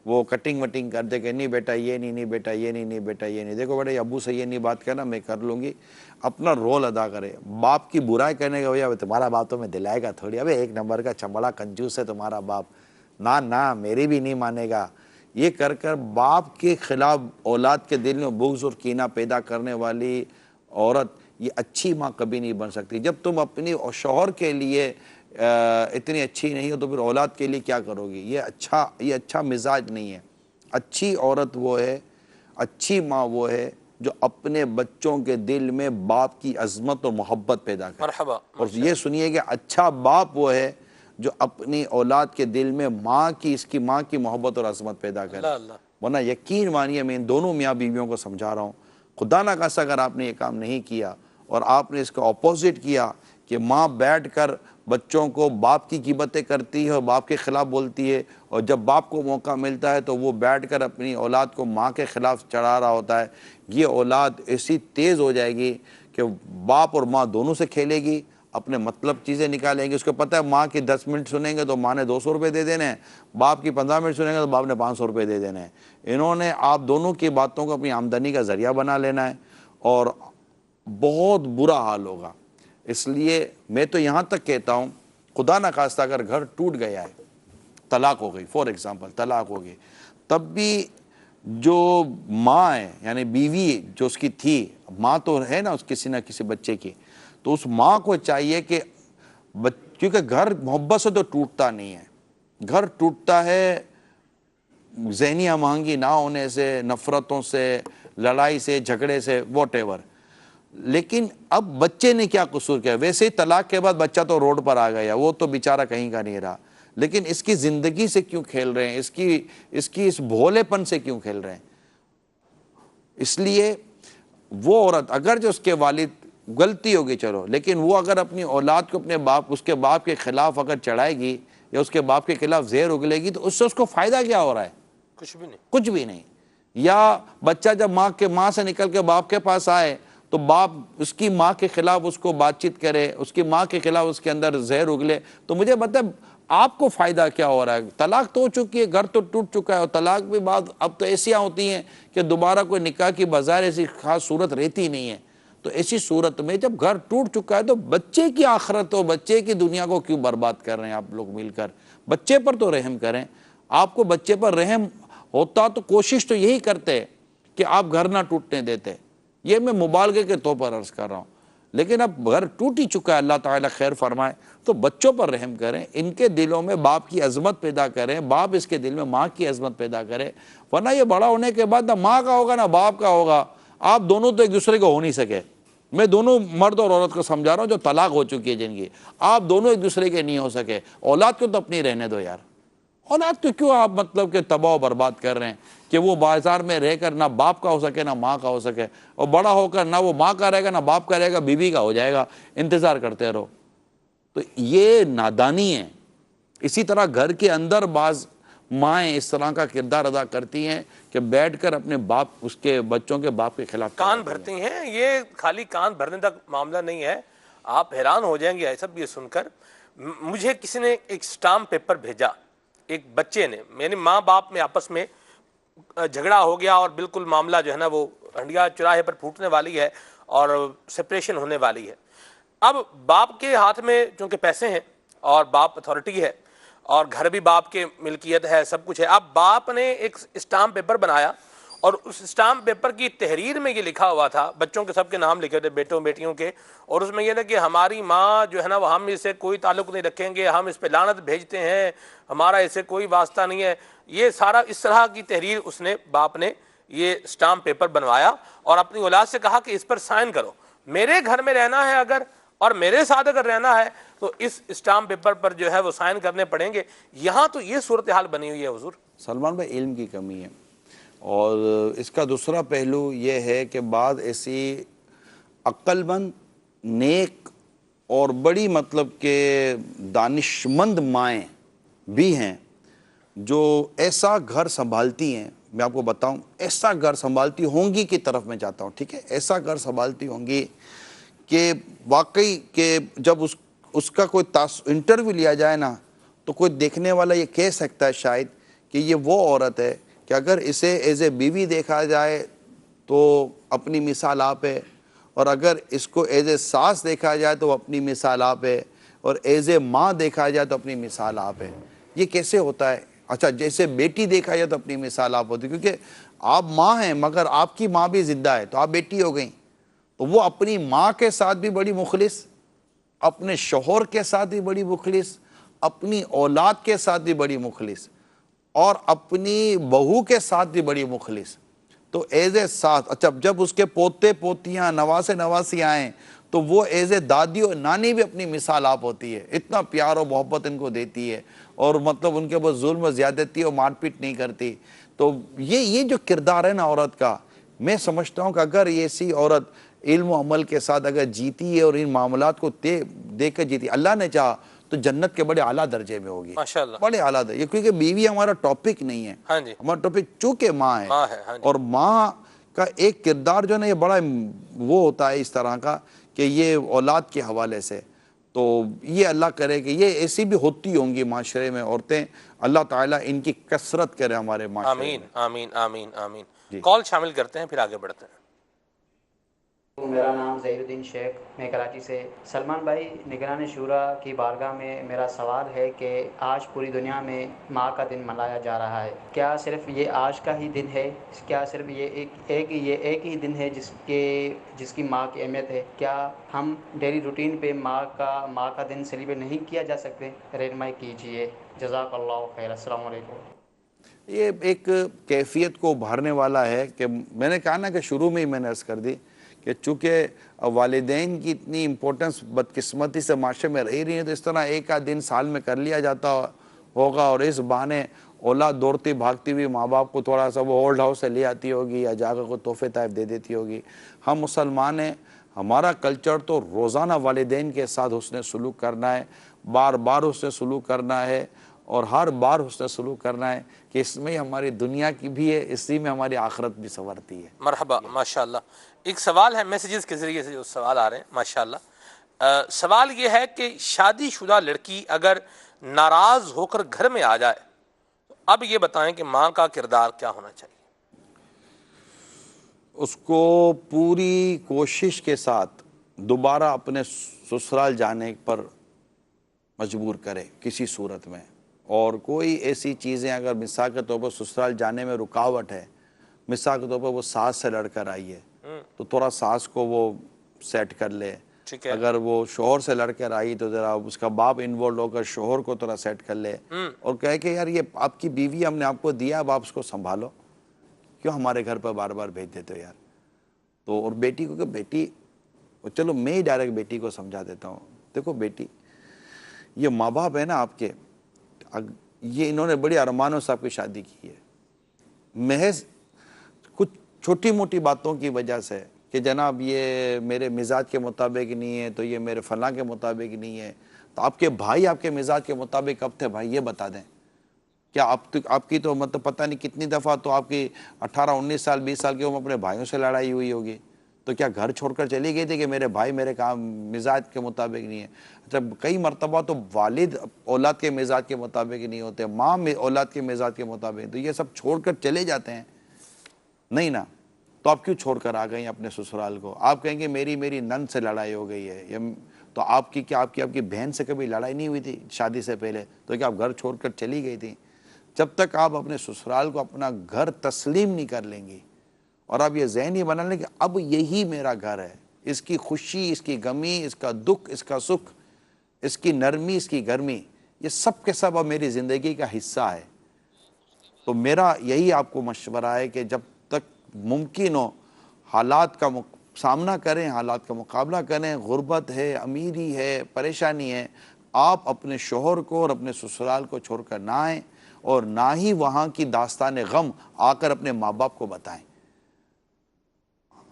وہ کٹنگ وٹنگ کر دے کہ نہیں بیٹا یہ نہیں، نہیں بیٹا یہ نہیں، نہیں بیٹا یہ نہیں، دیکھو بیٹا ابو سے یہ نہیں بات کرنا، میں کر لوں گی۔ اپنا رول ادا کرے۔ باپ کی برائی کرنے کا وجہ تمہارا باپ تو میں دلائے گا تھوڑی، ابے 1 نمبر کا چمڑا کنجوس ہے تمہارا باپ، نہ میری بھی نہیں مانے گا، یہ کر کر باپ کے خلاف اولاد کے دل میں بغض اور کینہ پیدا کرنے والی عورت یہ اچھی ماں کبھی نہیں بن سکتی۔ جب تم اپنی شوہر کے لیے اتنی اچھی نہیں ہو تو پھر اولاد کے لیے کیا کرو گی؟ یہ اچھا مزاج نہیں ہے۔ اچھی عورت وہ ہے، اچھی ماں وہ ہے جو اپنے بچوں کے دل میں باپ کی عظمت اور محبت پیدا کرے۔ مرحبا۔ اور یہ سنیے کہ اچھا باپ وہ ہے جو اپنی اولاد کے دل میں اس کی ماں کی محبت اور عظمت پیدا کرے۔ اللہ اللہ۔ ورنہ یقین مانیے میں ان دونوں میاں بیویوں کو سمجھا رہا ہوں، خدا نہ خواستہ اگر آپ نے یہ کام نہیں کیا اور آپ نے اس کا اپوزٹ کیا کہ ماں بیٹھ کر بچوں کو باپ کی غیبتیں کرتی ہے اور باپ کے خلاف بولتی ہے، اور جب باپ کو موقع ملتا ہے تو وہ بیٹھ کر اپنی اولاد کو ماں کے خلاف چڑھا رہا ہوتا ہے، یہ اولاد ایسی تیز ہو جائے گی کہ باپ اور ماں دونوں سے کھیلے گی، اپنے مطلب چیزیں نکالیں گے. اس کو پتہ ہے ماں کی 10 منٹ سنیں گے تو ماں نے 200 روپے دے دینے ہیں، باپ کی 15 منٹ سنیں گے تو باپ نے 500 روپے دے دینے ہیں. انہوں نے آپ دونوں کی باتوں کو اپنی آمدنی کا ذریعہ بنا لینا ہے اور بہت برا حال ہوگا. اس لیے میں تو یہاں تک کہتا ہوں، خدا نخواستہ اگر گھر ٹوٹ گیا ہے، طلاق ہو گئی، فور ایگزامپل طلاق ہو گئی، تب بھی جو ماں ہے یعنی بیوی جو اس کی تھی، ماں تو ہے نا اس کسی نہ کسی بچے کی، تو اس ماں کو چاہیے کہ کیونکہ گھر محبت سے تو ٹوٹتا نہیں ہے، گھر ٹوٹتا ہے ذہنی ہم آہنگی نہ ہونے سے، نفرتوں سے، لڑائی سے، جھگڑے سے، واٹ ایور. لیکن اب بچے نے کیا قصور کیا؟ ویسے ہی طلاق کے بعد بچہ تو روڈ پر آ گیا، وہ تو بیچارہ کہیں کا نہیں رہا، لیکن اس کی زندگی سے کیوں کھیل رہے ہیں؟ اس بھولے پن سے کیوں کھیل رہے ہیں؟ اس لیے وہ عورت اگر جو اس کے والد غلطی ہوگی چلو، لیکن وہ اگر اپنی اولاد کو اس کے باپ کے خلاف اگر چڑھائے گی یا اس کے باپ کے خلاف زہر اگلے گی تو اس سے اس کو فائدہ کیا ہو رہا ہے؟ کچھ بھی نہیں. کچھ بھی نہیں. یا بچہ جب ماں سے نکل کے باپ کے پاس آئے تو باپ اس کی ماں کے خلاف اس کو بات چیت کرے، اس کی ماں کے خلاف اس کے اندر زہر اگلے، تو مجھے مطلب آپ کو فائدہ کیا ہو رہا ہے؟ طلاق تو ہو چکی ہے، گھر تو ٹوٹ چکا ہے، اور طلاق بھی بعد اب تو ایسیاں ہوتی ہیں کہ دوبارہ کوئی نکاح کی بظاہر ایسی خاص صورت رہتی نہیں ہے. تو ایسی صورت میں جب گھر ٹوٹ چکا ہے تو بچے کی آخرت ہو، بچے کی دنیا کو کیوں برباد کر رہے ہیں آپ لوگ مل کر؟ بچے پر تو رحم کریں. آپ کو بچے پر رحم ہوتا تو کوشش تو یہی کرتے کہ آپ گھر نہ ٹوٹنے دیتے. یہ میں مبالغے کے طور پر عرض کر رہا ہوں، لیکن اب گھر ٹوٹ ہی چکا ہے، اللہ تعالیٰ خیر فرمائے، تو بچوں پر رحم کریں، ان کے دلوں میں باپ کی عظمت پیدا کریں، باپ اس کے دل میں ماں کی عظمت پیدا کرے. ورنہ یہ بڑا ہونے کے بعد نہ ماں کا ہوگا نہ باپ کا ہوگا، آپ دونوں تو ایک دوسرے کو ہو نہیں سکے. میں دونوں مرد اور عورت کو سمجھا رہا ہوں جو طلاق ہو چکی ہے جن کی، آپ دونوں ایک دوسرے کے نہیں ہو سکے. اولاد کو تو اپنی رہنے دو یار، اولاد کو کیوں آپ مطلب کہ تباہ و برباد کر رہے ہیں کہ وہ بازار میں رہ کر نہ باپ کا ہو سکے نہ ماں کا ہو سکے، اور بڑا ہو کر نہ وہ ماں کا رہے گا نہ باپ کا رہے گا، بیوی کا ہو جائے گا، انتظار کرتے رہو. تو یہ نادانی ہے. اسی طرح گھر کے اندر بعض مائیں اس طرح کا کردار ادا کرتی ہیں کہ بیٹھ کر اپنے باپ اس کے بچوں کے باپ کے خلاف کان بھرتی ہیں. یہ خالی کان بھرنے تک معاملہ نہیں ہے، آپ حیران ہو جائیں گے ایسا بھی یہ سن کر. مجھے کسی نے ایک سٹامپ پیپر بھیجا، ایک بچے نے، یعنی ماں باپ میں آپس میں جھگڑا ہو گیا اور بالکل معاملہ جو ہے نا وہ ہنڈیا چوراہے پر پھوٹنے والی ہے اور سپریشن ہونے والی ہے. اب باپ کے ہاتھ میں چونکہ پیسے ہیں اور باپ اتھارٹی ہے اور گھر بھی باپ کے ملکیت ہے، سب کچھ ہے. اب باپ نے ایک اسٹامپ پیپر بنایا اور اس اسٹامپ پیپر کی تحریر میں یہ لکھا ہوا تھا، بچوں کے سب کے نام لکھے تھے، بیٹوں بیٹیوں کے، اور اس میں یہ تھا کہ ہماری ماں جو ہے نا وہ ہم اس سے کوئی تعلق نہیں رکھیں گے، ہم اس پہ لعنت بھیجتے ہیں، ہمارا اس سے کوئی واسطہ نہیں ہے. یہ سارا اس طرح کی تحریر اس نے باپ نے یہ اسٹامپ پیپر بنوایا اور اپنی اولاد سے کہا کہ اس پر سائن کرو، میرے گھر میں رہنا ہے اگر اور میرے ساتھ اگر رہنا ہے تو اس اسٹامپ پیپر پر جو ہے وہ سائن کرنے پڑیں گے. یہاں تو یہ صورتحال بنی ہوئی ہے حضور. سلمان بھائی، علم کی کمی ہے، اور اس کا دوسرا پہلو یہ ہے کہ بعض ایسی عقل مند، نیک اور بڑی مطلب کہ دانشمند مائیں بھی ہیں جو ایسا گھر سنبھالتی ہیں. میں آپ کو بتاؤں، ایسا گھر سنبھالتی ہوں گی کی طرف میں جاتا ہوں، ٹھیک ہے، ایسا گھر سنبھالتی ہوں گی کہ واقعی کہ جب اس کا کوئی انٹرویو لیا جائے نا تو کوئی دیکھنے والا یہ کہہ سکتا ہے شاید کہ یہ وہ عورت ہے کہ اگر اسے ایز اے بیوی دیکھا جائے تو اپنی مثال آپ ہے، اور اگر اس کو ایز اے ساس دیکھا جائے تو اپنی مثال آپ ہے، اور ایز اے ماں دیکھا جائے تو اپنی مثال آپ ہے. یہ کیسے ہوتا ہے؟ اچھا، جیسے بیٹی دیکھا جائے تو اپنی مثال آپ ہوتی، کیونکہ آپ ماں ہیں مگر آپ کی ماں بھی زندہ ہے تو آپ بیٹی ہو گئیں. تو وہ اپنی ماں کے ساتھ بھی بڑی مخلص، اپنے شوہر کے ساتھ بھی بڑی مخلص، اپنی اولاد کے ساتھ بھی بڑی مخلص، اور اپنی بہو کے ساتھ بھی بڑی مخلص. تو ایز اے ساتھ، اچھا جب اس کے پوتے پوتیاں نواسے نواسی آئیں تو وہ ایز اے دادی اور نانی بھی اپنی مثال آپ ہوتی ہے. اتنا پیار و محبت ان کو دیتی ہے اور مطلب ان کے اوپر ظلم و زیادتی اور مار پیٹ نہیں کرتی. تو یہ جو کردار ہے نا عورت کا، میں سمجھتا ہوں کہ اگر یہ ایسی عورت علم و عمل کے ساتھ اگر جیتی ہے اور ان معاملات کو دے کر جیتی، اللہ نے چاہا تو جنت کے بڑے اعلیٰ درجے میں ہوگی، ماشاءاللہ، بڑے اعلیٰ درجے. کیونکہ بیوی ہمارا ٹاپک نہیں ہے، ہاں جی، ہمارا ٹاپک چونکہ ماں ہے. ہاں ہے، ہاں جی. اور ماں کا ایک کردار جو ہے نا یہ بڑا وہ ہوتا ہے اس طرح کا کہ یہ اولاد کے حوالے سے، تو یہ اللہ کرے کہ یہ ایسی بھی ہوتی ہوں گی معاشرے میں عورتیں، اللہ تعالیٰ ان کی کثرت کرے ہمارے معاشرے آمین میں۔ آمین آمین آمین۔ جی کال شامل کرتے ہیں پھر آگے بڑھتے ہیں۔ میرا نام ظہیر الدین شیخ، میں کراچی سے۔ سلمان بھائی، نگران شورا کی بارگاہ میں میرا سوال ہے کہ آج پوری دنیا میں ماں کا دن منایا جا رہا ہے، کیا صرف یہ آج کا ہی دن ہے؟ کیا صرف یہ ایک ہی دن ہے جس کی ماں کی اہمیت ہے؟ کیا ہم ڈیلی روٹین پہ ماں کا دن سیلیبریٹ نہیں کیا جا سکتے؟ رہنمائی کیجیے، جزاک اللہ خیر۔ السلام علیکم۔ یہ ایک کیفیت کو ابھارنے والا ہے کہ میں نے کہا نا کہ شروع میں ہی میں نے عرض کر دی کہ چونکہ والدین کی اتنی امپورٹنس بدقسمتی سے معاشرے میں رہی ہے، تو اس طرح ایک آدھ دن سال میں کر لیا جاتا ہوگا، اور اس بہانے اولاد دوڑتی بھاگتی ہوئی ماں باپ کو تھوڑا سا وہ اولڈ ہاؤس سے لے آتی ہوگی یا جا کر کو تحفے طائف دے دیتی ہوگی۔ ہم مسلمان ہیں، ہمارا کلچر تو روزانہ والدین کے ساتھ حسن سلوک کرنا ہے، بار بار حسن سلوک کرنا ہے، اور ہر بار حسن سلوک کرنا ہے کہ اس میں ہماری دنیا کی بھی ہے، اسی میں ہماری آخرت بھی سنورتی ہے۔ مرحبا، ماشاءاللہ۔ ایک سوال ہے، میسیجز کے ذریعے سے جو سوال آ رہے ہیں، ماشاءاللہ۔ سوال یہ ہے کہ شادی شدہ لڑکی اگر ناراض ہو کر گھر میں آ جائے تو اب یہ بتائیں کہ ماں کا کردار کیا ہونا چاہیے؟ اس کو پوری کوشش کے ساتھ دوبارہ اپنے سسرال جانے پر مجبور کرے کسی صورت میں، اور کوئی ایسی چیزیں اگر مثال کے طور پر سسرال جانے میں رکاوٹ ہے، مثال کے طور پر وہ ساس سے لڑ کر آئی ہے تو تھوڑا ساس کو وہ سیٹ کر لے، ٹھیک ہے۔ اگر وہ شوہر سے لڑ کر آئی تو ذرا اس کا باپ انوالو ہو کر شوہر کو تھوڑا سیٹ کر لے اور کہے کہ یار یہ آپ کی بیوی ہم نے آپ کو دیا، اب آپ اس کو سنبھالو، کیوں ہمارے گھر پر بار بار بھیج دیتے ہو یار۔ تو اور بیٹی کو کہ بیٹی، چلو میں ہی ڈائریکٹ بیٹی کو سمجھا دیتا ہوں، دیکھو بیٹی، یہ ماں باپ ہے نا آپ کے، یہ انہوں نے بڑی ارمانوں سے آپ کی شادی کی ہے، محض کچھ چھوٹی موٹی باتوں کی وجہ سے کہ جناب یہ میرے مزاج کے مطابق نہیں ہے، تو یہ میرے فلاں کے مطابق نہیں ہے، تو آپ کے بھائی آپ کے مزاج کے مطابق کب تھے بھائی یہ بتا دیں؟ کیا آپ کی تو مطلب پتہ نہیں کتنی دفعہ تو آپ کی 18 19 سال 20 سال کی عمر اپنے بھائیوں سے لڑائی ہوئی ہوگی، تو کیا گھر چھوڑ کر چلی گئی تھی کہ میرے بھائی میرے کام مزاج کے مطابق نہیں ہے؟ جب کئی مرتبہ تو والد اولاد کے مزاج کے مطابق نہیں ہوتے، ماں اولاد کے مزاج کے مطابق، تو یہ سب چھوڑ کر چلے جاتے ہیں نہیں نا؟ تو آپ کیوں چھوڑ کر آ گئی اپنے سسرال کو؟ آپ کہیں گے میری نند سے لڑائی ہو گئی ہے، تو آپ کی بہن سے کبھی لڑائی نہیں ہوئی تھی شادی سے پہلے؟ تو کیا آپ گھر چھوڑ کر چلی گئی تھی؟ جب تک آپ اپنے سسرال کو اپنا گھر تسلیم نہیں کر لیں گی اور آپ یہ ذہن ہی بنا لیں کہ اب یہی میرا گھر ہے، اس کی خوشی، اس کی غمی، اس کا دکھ، اس کا سکھ، اس کی نرمی، اس کی گرمی، یہ سب کے سب اب میری زندگی کا حصہ ہے۔ تو میرا یہی آپ کو مشورہ ہے کہ جب تک ممکن ہو حالات کا سامنا کریں، حالات کا مقابلہ کریں، غربت ہے، امیری ہے، پریشانی ہے، آپ اپنے شوہر کو اور اپنے سسرال کو چھوڑ کر نہ آئیں، اور نہ ہی وہاں کی داستان غم آ کر اپنے ماں باپ کو بتائیں۔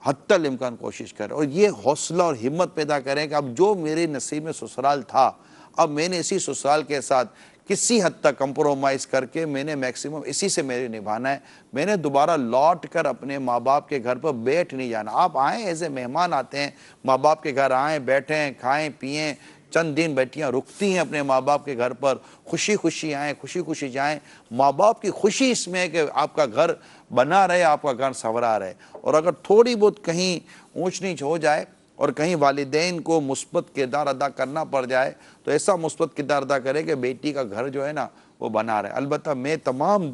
حتی الامکان کوشش کریں اور یہ حوصلہ اور ہمت پیدا کریں کہ اب جو میرے نصیب میں سسرال تھا، اب میں نے اسی سسرال کے ساتھ کسی حد تک کمپرومائز کر کے میں نے میکسیمم اسی سے میرے نبھانا ہے، میں نے دوبارہ لوٹ کر اپنے ماں باپ کے گھر پر بیٹھ نہیں جانا۔ آپ آئیں، ایسے مہمان آتے ہیں ماں باپ کے گھر، آئیں بیٹھیں کھائیں پئیں، چند دن بیٹیاں رکتی ہیں اپنے ماں باپ کے گھر پر، خوشی خوشی آئیں خوشی خوشی جائیں۔ ماں باپ کی خوشی اس میں ہے کہ آپ کا گھر بنا رہے، آپ کا گھر سنورا رہے، اور اگر تھوڑی بہت کہیں اونچ نیچ ہو جائے اور کہیں والدین کو مثبت کردار ادا کرنا پڑ جائے تو ایسا مثبت کردار ادا کرے کہ بیٹی کا گھر جو ہے نا وہ بنا رہے۔ البتہ میں تمام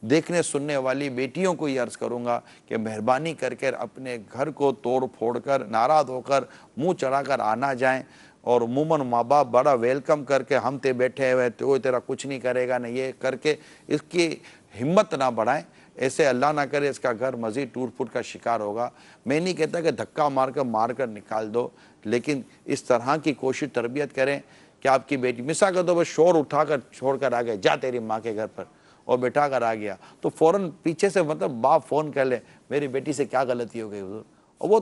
دیکھنے سننے والی بیٹیوں کو یہ عرض کروں گا کہ مہربانی کر کے اپنے گھر کو توڑ پھوڑ کر، ناراض ہو کر، منہ چڑھا کر آنا جائیں، اور عموماً ماں باپ بڑا ویلکم کر کے ہم تے بیٹھے ہوئے تو تیرا کچھ نہیں کرے گا، نہ یہ کر کے اس کی ہمت نہ بڑھائیں، ایسے اللہ نہ کرے اس کا گھر مزید ٹوٹ پھوٹ کا شکار ہوگا۔ میں نہیں کہتا کہ دھکا مار کر نکال دو، لیکن اس طرح کی کوشش تربیت کریں کہ آپ کی بیٹی مثال کے طور پر شور اٹھا کر چھوڑ کر آ گئے، جا تیری ماں کے گھر پر، اور بٹھا کر آ گیا تو فوراً پیچھے سے مطلب باپ فون کر لے میری بیٹی سے کیا غلطی ہو گئی حضور، اور وہ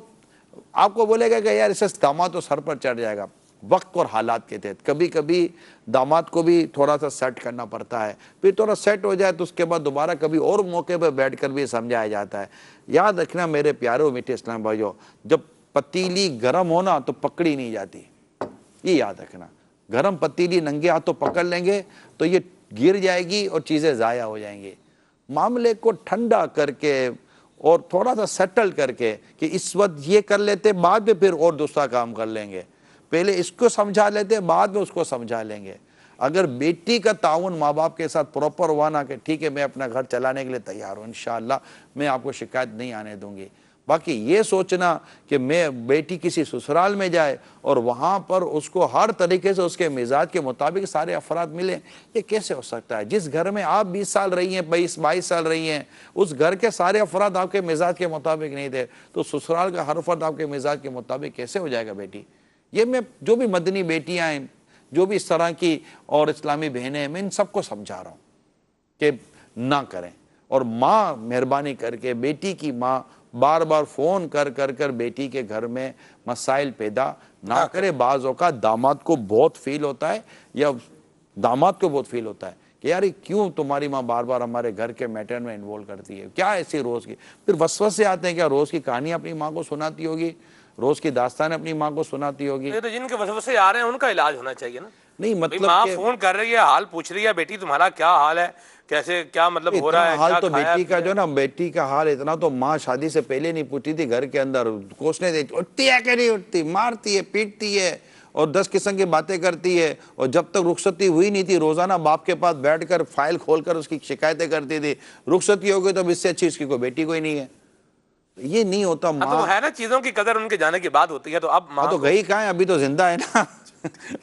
آپ کو بولے گا کہ یار اسے داماد تو سر پر چڑھ جائے گا، وقت اور حالات کے تحت کبھی کبھی داماد کو بھی تھوڑا سا سیٹ کرنا پڑتا ہے، پھر تھوڑا سیٹ ہو جائے تو اس کے بعد دوبارہ کبھی اور موقع پہ بیٹھ کر بھی سمجھایا جاتا ہے۔ یاد رکھنا میرے پیارے میٹھے اسلام بھائیو، جب پتیلی گرم ہونا تو پکڑی نہیں جاتی، یہ یاد رکھنا۔ گرم پتیلی ننگے ہاتھوں پکڑ لیں گے تو یہ گر جائے گی اور چیزیں ضائع ہو جائیں گی۔ معاملے کو ٹھنڈا کر کے اور تھوڑا سا سیٹل کر کے کہ اس وقت یہ کر لیتے، بعد میں پھر اور دوسرا کام کر لیں گے، پہلے اس کو سمجھا لیتے بعد میں اس کو سمجھا لیں گے۔ اگر بیٹی کا تعاون ماں باپ کے ساتھ پراپر ہوا نا کہ ٹھیک ہے میں اپنا گھر چلانے کے لیے تیار ہوں، انشاءاللہ میں آپ کو شکایت نہیں آنے دوں گی، باقی یہ سوچنا کہ میں بیٹی کسی سسرال میں جائے اور وہاں پر اس کو ہر طریقے سے اس کے مزاج کے مطابق سارے افراد ملیں، یہ کیسے ہو سکتا ہے؟ جس گھر میں آپ 20 سال رہی ہیں، 22 سال رہی ہیں، اس گھر کے سارے افراد آپ کے مزاج کے مطابق نہیں تھے، تو سسرال کا ہر فرد آپ کے مزاج کے مطابق کیسے ہو جائے گا بیٹی؟ یہ میں جو بھی مدنی بیٹیاں ہیں، جو بھی اس طرح کی اور اسلامی بہنیں ہیں، میں ان سب کو سمجھا رہا ہوں کہ نہ کریں۔ اور ماں مہربانی کر کے، بیٹی کی ماں بار بار فون کر بیٹی کے گھر میں مسائل پیدا نہ کرے۔ بعض اوقات داماد کو بہت فیل ہوتا ہے یا داماد کو بہت فیل ہوتا ہے کہ یار کیوں تمہاری ماں بار بار ہمارے گھر کے میٹر میں انوالو کرتی ہے، کیا ایسی روز کی؟ پھر وسوسے آتے ہیں، کیا روز کی کہانی اپنی ماں کو سناتی ہوگی، روز کی داستان اپنی ماں کو سناتی ہوگی؟ یہ تو جن کے وسوسے آ رہے ہیں ان کا علاج ہونا چاہیے نا۔ نہیں بھئی مطلب ماں کہ فون کر رہی ہے، حال پوچھ رہی ہے، بیٹی تمہارا کیا حال ہے، کیسے کیا مطلب ہو رہا ہے، حال کیا تو کھایا بیٹی کا جو نا، بیٹی کا حال اتنا تو ماں شادی سے پہلے نہیں پوچھتی تھی، گھر کے اندر کوسنے دیتی، اٹھتی ہے کہ نہیں اٹھتی، مارتی ہے، پیٹتی ہے اور 10 قسم کی باتیں کرتی ہے، اور جب تک رخصتی ہوئی نہیں تھی روزانہ باپ کے پاس بیٹھ کر فائل کھول کر اس کی شکایتیں کرتی تھی، رخصتی ہو گئی تو اب اس سے اچھی اس کی کوئی بیٹی کوئی نہیں ہے۔ یہ نہیں ہوتا ہاں تو ماں، وہ ہے نا، چیزوں کی قدر ان کے جانے کے بعد ہوتی ہے، تو اب ہاں ماں تو کو گئی کہاں ہے، ابھی تو زندہ ہے نا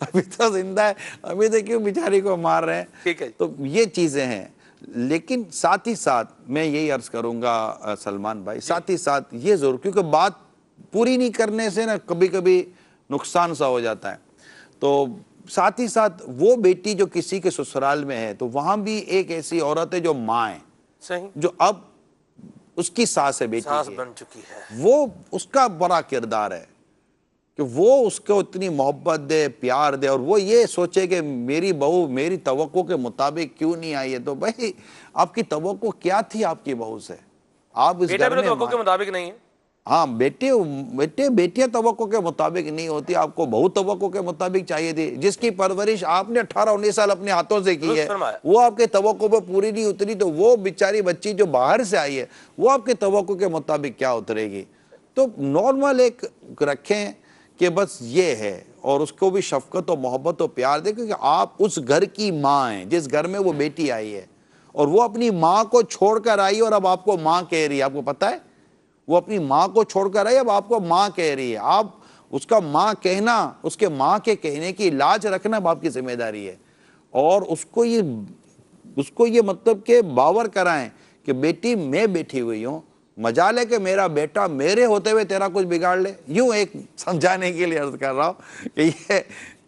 ابھی تو زندہ ہے، ابھی تو کیوں بیچاری کو مار رہے ہیں؟ ٹھیک ہے جی۔ تو یہ چیزیں ہیں، لیکن ساتھ ہی ساتھ میں یہی عرض کروں گا سلمان بھائی، ساتھ ہی ساتھ یہ ضرور، کیونکہ بات پوری نہیں کرنے سے نا کبھی کبھی نقصان سا ہو جاتا ہے، تو ساتھ ہی ساتھ وہ بیٹی جو کسی کے سسرال میں ہے تو وہاں بھی ایک ایسی عورت ہے جو ماں ہے، صحیح، جو اب اس کی ساس ہے بیٹی سانس کی، بن چکی ہے۔ وہ اس کا بڑا کردار ہے کہ وہ اس کو اتنی محبت دے، پیار دے، اور وہ یہ سوچے کہ میری بہو میری توقع کے مطابق کیوں نہیں آئی ہے۔ تو بھائی آپ کی توقع کیا تھی آپ کی بہو سے؟ آپ اس بیٹا گھر بھی میں تو توقع کے مطابق نہیں ہے۔ ہاں بیٹیاں توقع کے مطابق نہیں ہوتی، آپ کو بہو توقع کے مطابق چاہیے تھی، جس کی پرورش آپ نے 18-19 سال اپنے ہاتھوں سے کی درست ہے، فرمایا۔ وہ آپ کے توقع پہ پوری نہیں اتری، تو وہ بیچاری بچی جو باہر سے آئی ہے وہ آپ کے توقع کے مطابق کیا اترے گی؟ تو نارمل ایک رکھیں کہ بس یہ ہے، اور اس کو بھی شفقت و محبت و پیار دے، کیونکہ آپ اس گھر کی ماں ہیں جس گھر میں وہ بیٹی آئی ہے، اور وہ اپنی ماں کو چھوڑ کر آئی اور اب آپ کو ماں کہہ رہی ہے۔ آپ کو پتہ ہے وہ اپنی ماں کو چھوڑ کر آئی، اب آپ کو ماں کہہ رہی ہے۔ آپ اس کا ماں کہنا، اس کے ماں کے کہنے کی لاج رکھنا باپ کی ذمہ داری ہے، اور اس کو یہ مطلب کہ باور کرائیں کہ بیٹی میں بیٹھی ہوئی ہوں، مجال ہے کہ میرا بیٹا میرے ہوتے ہوئے تیرا کچھ بگاڑ لے۔ یوں ایک سمجھانے کے لیے عرض کر رہا ہوں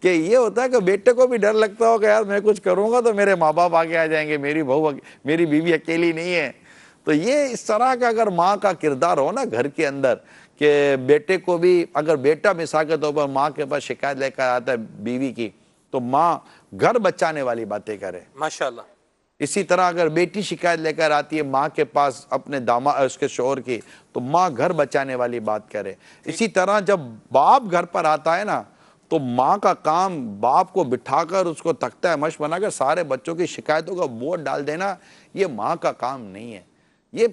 کہ یہ ہوتا ہے کہ بیٹے کو بھی ڈر لگتا ہو کہ یار میں کچھ کروں گا تو میرے ماں باپ آگے آ جائیں گے، میری بیوی اکیلی نہیں ہے۔ تو یہ اس طرح کا اگر ماں کا کردار ہو نا گھر کے اندر، کہ بیٹے کو بھی، اگر بیٹا مثال کے طور پر ماں کے پاس شکایت لے کر آتا ہے بیوی کی، تو ماں گھر بچانے والی باتیں کرے۔ ماشاءاللہ۔ اسی طرح اگر بیٹی شکایت لے کر آتی ہے ماں کے پاس اپنے داماد اس کے شوہر کی، تو ماں گھر بچانے والی بات کرے۔ اسی طرح جب باپ گھر پر آتا ہے نا، تو ماں کا کام باپ کو بٹھا کر اس کو تختہ مشق بنا کر سارے بچوں کی شکایتوں کا بوجھ ڈال دینا، یہ ماں کا کام نہیں ہے۔ یہ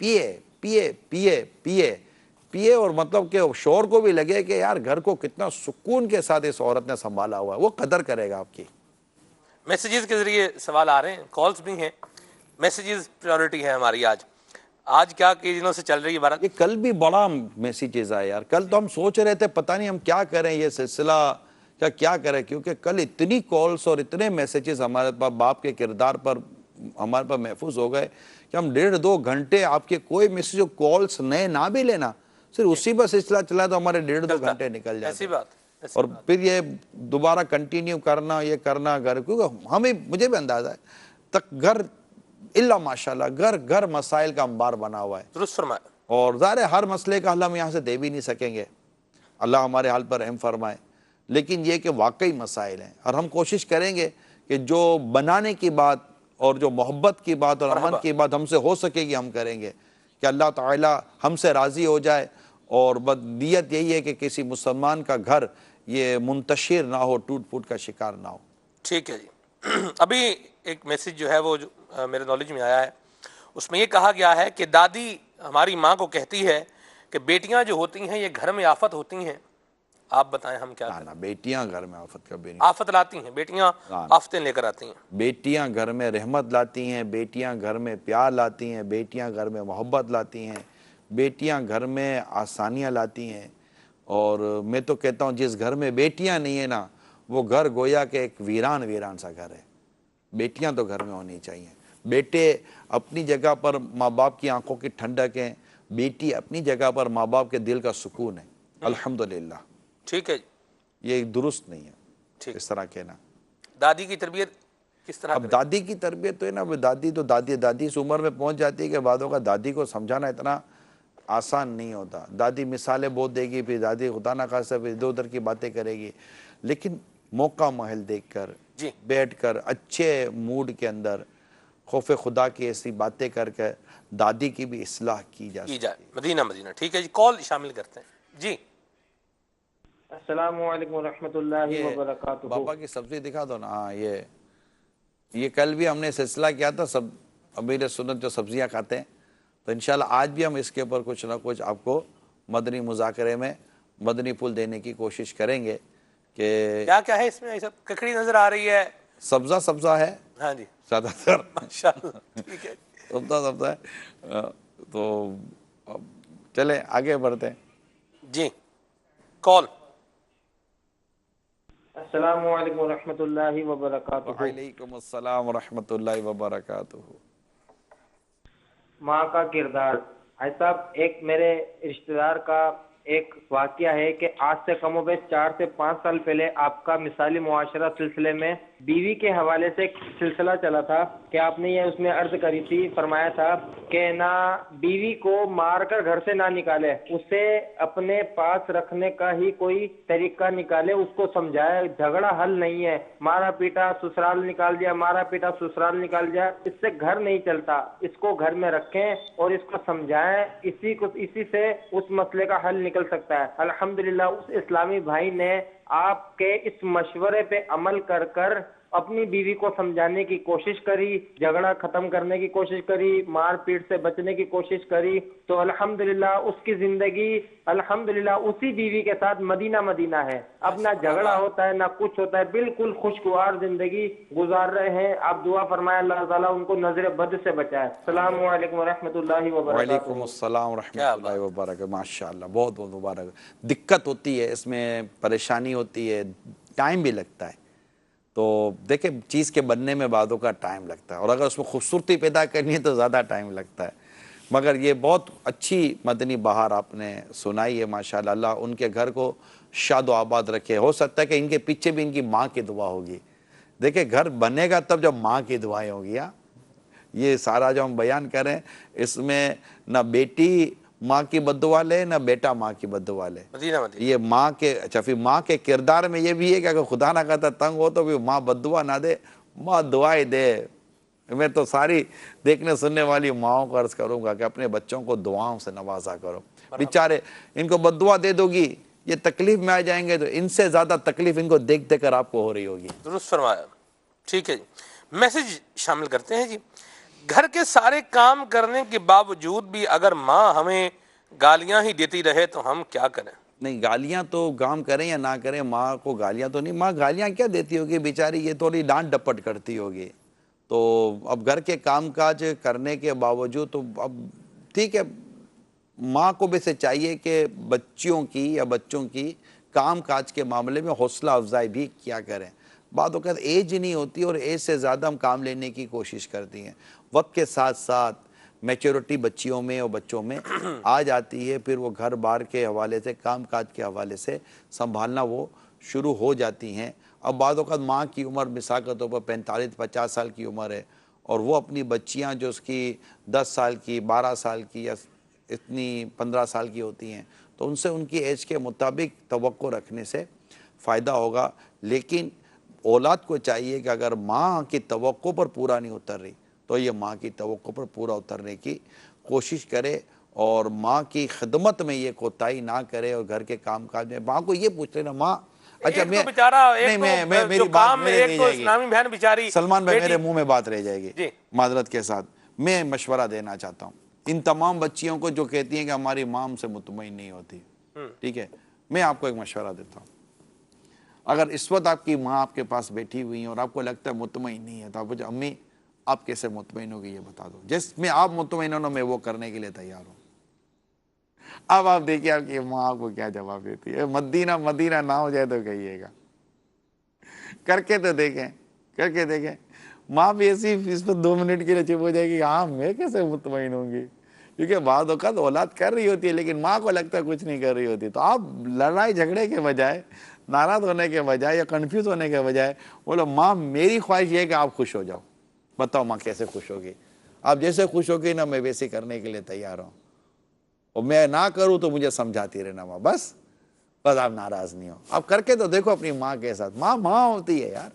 پیے پیے پیے پیے پیے اور مطلب کہ شوہر کو بھی لگے کہ یار گھر کو کتنا سکون کے ساتھ اس عورت نے سنبھالا ہوا ہے، وہ قدر کرے گا آپ کی۔ میسیجز کے ذریعے سوال آ رہے ہیں، کالز بھی ہیں، میسیجز پریورٹی ہے ہماری آج کیا کہ دنوں سے چل رہی ہے بھارت۔ یہ کل بھی بڑا میسیجز آیا یار، کل تو ہم سوچ رہے تھے پتہ نہیں ہم کیا کریں، یہ سلسلہ کیا کریں، کیونکہ کل اتنی کالز اور اتنے میسیجز ہمارے پاس باپ کے کردار پر ہمارے پاس محفوظ ہو گئے کہ ہم 1.5-2 گھنٹے آپ کے کوئی میسیج و کالز نئے نہ بھی لینا، صرف اسی پر سلسلہ چلا تو ہمارے 1.5-2 گھنٹے نکل جاتے ایسی بات، ایسی اور بات۔ پھر یہ دوبارہ کنٹینیو کرنا، یہ کرنا گھر، کیونکہ مجھے بھی اندازہ ہے تک گھر اللہ ماشاءاللہ گھر مسائل کا انبار بنا ہوا ہے، درست فرمایا۔ اور ظاہر ہے ہر مسئلے کا حل ہم یہاں سے دے بھی نہیں سکیں گے، اللہ ہمارے حال پر رحم فرمائے، لیکن یہ کہ واقعی مسائل ہیں، اور ہم کوشش کریں گے کہ جو بنانے کی بات اور جو محبت کی بات اور امن کی بات ہم سے ہو سکے گی ہم کریں گے، کہ اللہ تعالی ہم سے راضی ہو جائے، اور نیت یہی ہے کہ کسی مسلمان کا گھر یہ منتشر نہ ہو، ٹوٹ پھوٹ کا شکار نہ ہو۔ ٹھیک ہے جی۔ ابھی ایک میسج جو ہے وہ میرے نالج میں آیا ہے، اس میں یہ کہا گیا ہے کہ دادی ہماری ماں کو کہتی ہے کہ بیٹیاں جو ہوتی ہیں یہ گھر میں آفت ہوتی ہیں، آپ بتائیں ہم کیا کریں؟ نا بیٹیاں گھر میں آفت کبھی نہیں، آفت لاتی ہیں بیٹیاں، آفتیں لے کر آتی ہیں۔ بیٹیاں گھر میں رحمت لاتی ہیں، بیٹیاں گھر میں پیار لاتی ہیں، بیٹیاں گھر میں محبت لاتی ہیں، بیٹیاں گھر میں آسانیاں لاتی ہیں۔ اور میں تو کہتا ہوں جس گھر میں بیٹیاں نہیں ہیں نا، وہ گھر گویا کہ ایک ویران سا گھر ہے۔ بیٹیاں تو گھر میں ہونی چاہیے۔ بیٹے اپنی جگہ پر ماں باپ کی آنکھوں کی ٹھنڈک ہیں، بیٹی اپنی جگہ پر ماں باپ کے دل کا سکون ہے، الحمدللہ۔ ٹھیک ہے جی، یہ درست نہیں ہے ٹھیک۔ اس طرح کہنا۔ دادی کی تربیت کس طرح اب کریں؟ دادی کی تربیت تو ہے نا، دادی اس عمر میں پہنچ جاتی ہے کہ بعدوں کا دادی کو سمجھانا اتنا آسان نہیں ہوتا۔ دادی مثالیں بہت دے گی، پھر دادی خدا نہ خواستہ پھر ادھر ادھر کی باتیں کرے گی، لیکن موقع محل دیکھ کر جی بیٹھ کر اچھے موڈ کے اندر خوف خدا کی ایسی باتیں کر کے دادی کی بھی اصلاح کی جا کی سکتی جائے، مدینہ۔ ٹھیک ہے جی، کال شامل کرتے ہیں جی۔ السلام علیکم ورحمۃ اللہ یہ وبرکاتہ۔ بابا کی سبزی دکھا دو نا۔ ہاں، یہ کل بھی ہم نے سلسلہ کیا تھا، سب امیر سنت جو سبزیاں کھاتے ہیں، تو انشاءاللہ آج بھی ہم اس کے اوپر کچھ نہ کچھ آپ کو مدنی مذاکرے میں مدنی پھول دینے کی کوشش کریں گے کہ کیا ہے اس میں؟ ایسا ککڑی نظر آ رہی ہے؟ سبزہ ہے ہاں جی، زیادہ تر، ماشاءاللہ، ٹھیک ہے سبزہ ہے۔ تو اب چلیں آگے بڑھتے ہیں۔ جی، کال۔ السلام علیکم ورحمۃ اللہ وبرکاتہ۔ وعلیکم السلام ورحمۃ اللہ وبرکاتہ۔ ماں کا کردار۔ بھائی صاحب، ایک میرے رشتہ دار کا ایک واقعہ ہے کہ آج سے کم و بیش 4 سے 5 سال پہلے آپ کا مثالی معاشرہ سلسلے میں بیوی کے حوالے سے ایک سلسلہ چلا تھا کہ آپ نے یہ اس میں عرض کری تھی، فرمایا تھا کہ نہ بیوی کو مار کر گھر سے نہ نکالے، اسے اپنے پاس رکھنے کا ہی کوئی طریقہ نکالے، اس کو سمجھائے جھگڑا حل نہیں ہے، مارا پیٹا سسرال نکال دیا، مارا پیٹا سسرال نکال دیا، اس سے گھر نہیں چلتا، اس کو گھر میں رکھیں اور اس کو سمجھائیں، اسی سے اس مسئلے کا حل نکل سکتا ہے۔ الحمدللہ اس اسلامی بھائی نے آپ کے اس مشورے پہ عمل کر کر اپنی بیوی کو سمجھانے کی کوشش کری، جھگڑا ختم کرنے کی کوشش کری، مار پیٹ سے بچنے کی کوشش کری، تو الحمدللہ اس کی زندگی الحمدللہ اسی بیوی کے ساتھ مدینہ ہے۔ اب نہ جھگڑا ہوتا ہے نہ کچھ ہوتا ہے، بالکل خوشگوار زندگی گزار رہے ہیں۔ آپ دعا فرمائیں اللہ تعالیٰ ان کو نظر بد سے بچائے۔ السلام علیکم ورحمۃ اللہ وبرکاتہ۔ وعلیکم السلام ورحمۃ اللہ وبرکاتہ۔ ماشاءاللہ، بہت بہت مبارک۔ دقت ہوتی ہے اس میں، پریشانی ہوتی ہے، ٹائم بھی لگتا ہے۔ تو دیکھیں چیز کے بننے میں بعدوں کا ٹائم لگتا ہے، اور اگر اس میں خوبصورتی پیدا کرنی ہے تو زیادہ ٹائم لگتا ہے، مگر یہ بہت اچھی مدنی بہار آپ نے سنائی ہے ماشاءاللہ۔ اللہ ان کے گھر کو شاد و آباد رکھے۔ ہو سکتا ہے کہ ان کے پیچھے بھی ان کی ماں کی دعا ہوگی۔ دیکھیں گھر بنے گا تب جب ماں کی دعائیں ہوگی۔ یہ سارا جو ہم بیان کریں اس میں نہ بیٹی ماں کی بد دعا لے نہ بیٹا ماں کی بد دعا لے۔ یہ ماں کے پھر ماں کے کردار میں یہ بھی ہے کہ اگر خدا نہ کہتا تنگ ہو تو بھی ماں بد دعا نہ دے، ماں دعائیں دے۔ میں تو ساری دیکھنے سننے والی ماؤں کو عرض کروں گا کہ اپنے بچوں کو دعاؤں سے نوازا کرو۔ بیچارے ان کو بد دعا دے دو گی، یہ تکلیف میں آ جائیں گے تو ان سے زیادہ تکلیف ان کو دیکھ دیکھ کر آپ کو ہو رہی ہوگی۔ درست فرمایا۔ ٹھیک ہے جی، میسج شامل کرتے ہیں جی۔ گھر کے سارے کام کرنے کے باوجود بھی اگر ماں ہمیں گالیاں ہی دیتی رہے تو ہم کیا کریں؟ نہیں، گالیاں تو کام کریں یا نہ کریں، ماں کو گالیاں تو نہیں، ماں گالیاں کیا دیتی ہوگی بیچاری، یہ تھوڑی ڈانٹ ڈپٹ کرتی ہوگی۔ تو اب گھر کے کام کاج کرنے کے باوجود تو اب ٹھیک ہے، ماں کو بھی سے چاہیے کہ بچوں کی کام کاج کے معاملے میں حوصلہ افزائی بھی کیا کریں۔ بعض اوقات ایج نہیں ہوتی اور ایج سے زیادہ ہم کام لینے کی کوشش کرتی ہیں، وقت کے ساتھ ساتھ میچورٹی بچیوں میں اور بچوں میں آ جاتی ہے، پھر وہ گھر بار کے حوالے سے کام کاج کے حوالے سے سنبھالنا وہ شروع ہو جاتی ہیں۔ اب بعض اوقات ماں کی عمر مثال کے طور پر 45-50 سال کی عمر ہے، اور وہ اپنی بچیاں جو اس کی 10 سال کی 12 سال کی یا اتنی 15 سال کی ہوتی ہیں، تو ان سے ان کی ایج کے مطابق توقع رکھنے سے فائدہ ہوگا. لیکن اولاد کو چاہیے کہ اگر ماں کی توقع پر پورا نہیں اتر رہی تو یہ ماں کی توقع پر پورا اترنے کی کوشش کرے اور ماں کی خدمت میں یہ کوتاہی نہ کرے اور گھر کے کام کاج میں ماں کو یہ پوچھ لینا ماں اچھا ایک تو بیچارہ نہیں میں جو میری بات کام میں میرے ایک نہیں تو جائے گی اسلامی بہن بیچاری سلمان بھائی بیٹی- میرے منہ میں بات رہ جائے گی جی معذرت کے ساتھ. میں مشورہ دینا چاہتا ہوں ان تمام بچیوں کو جو کہتی ہیں کہ ہماری ماں ہم سے مطمئن نہیں ہوتی, ٹھیک ہے, میں آپ کو ایک مشورہ دیتا ہوں. اگر اس وقت آپ کی ماں آپ کے پاس بیٹھی ہوئی ہیں اور آپ کو لگتا ہے مطمئن نہیں ہے تو آپ پوچھیں امی آپ کیسے مطمئن ہوگی یہ بتا دو, جس میں آپ مطمئن ہو نا میں وہ کرنے کے لیے تیار ہوں. اب آپ دیکھیے آپ کی ماں آپ کو کیا جواب دیتی ہے. مدینہ مدینہ نہ ہو جائے تو کہیے گا, کر کے تو دیکھیں, کر کے دیکھیں. ماں بھی ایسی اس پر 2 منٹ کے لیے چپ ہو جائے گی, ہاں میں کیسے مطمئن ہوں گی, کیونکہ بعض اوقات اولاد کر رہی ہوتی ہے لیکن ماں کو لگتا ہے کچھ نہیں کر رہی ہوتی. تو آپ لڑائی جھگڑے کے بجائے, ناراض ہونے کے بجائے یا کنفیوز ہونے کے بجائے بولو ماں میری خواہش یہ ہے کہ آپ خوش ہو جاؤ, بتاؤ ماں کیسے خوش ہوگی, آپ جیسے خوش ہوگی نا میں ویسے کرنے کے لیے تیار ہوں, اور میں نہ کروں تو مجھے سمجھاتی رہنا ماں, بس آپ ناراض نہیں ہو. آپ کر کے تو دیکھو اپنی ماں کے ساتھ. ماں ماں ہوتی ہے یار,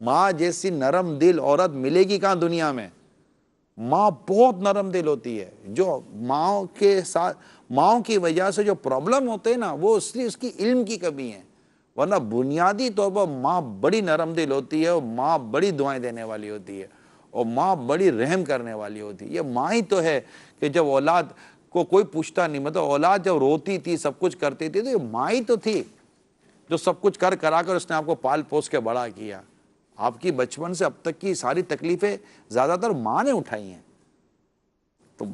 ماں جیسی نرم دل عورت ملے گی کہاں دنیا میں. ماں بہت نرم دل ہوتی ہے, جو ماں کے ساتھ ماں کی وجہ سے جو پرابلم ہوتے ہیں نا وہ اس لیے اس کی علم کی کمی ہے, ورنہ بنیادی طور پر ماں بڑی نرم دل ہوتی ہے اور ماں بڑی دعائیں دینے والی ہوتی ہے اور ماں بڑی رحم کرنے والی ہوتی ہے. یہ ماں ہی تو ہے کہ جب اولاد کو کوئی پوچھتا نہیں, مطلب اولاد جب روتی تھی سب کچھ کرتی تھی تو یہ ماں ہی تو تھی جو سب کچھ کرا کر اس نے آپ کو پال پوس کے بڑا کیا. آپ کی بچپن سے اب تک کی ساری تکلیفیں زیادہ تر ماں نے اٹھائی ہیں. تو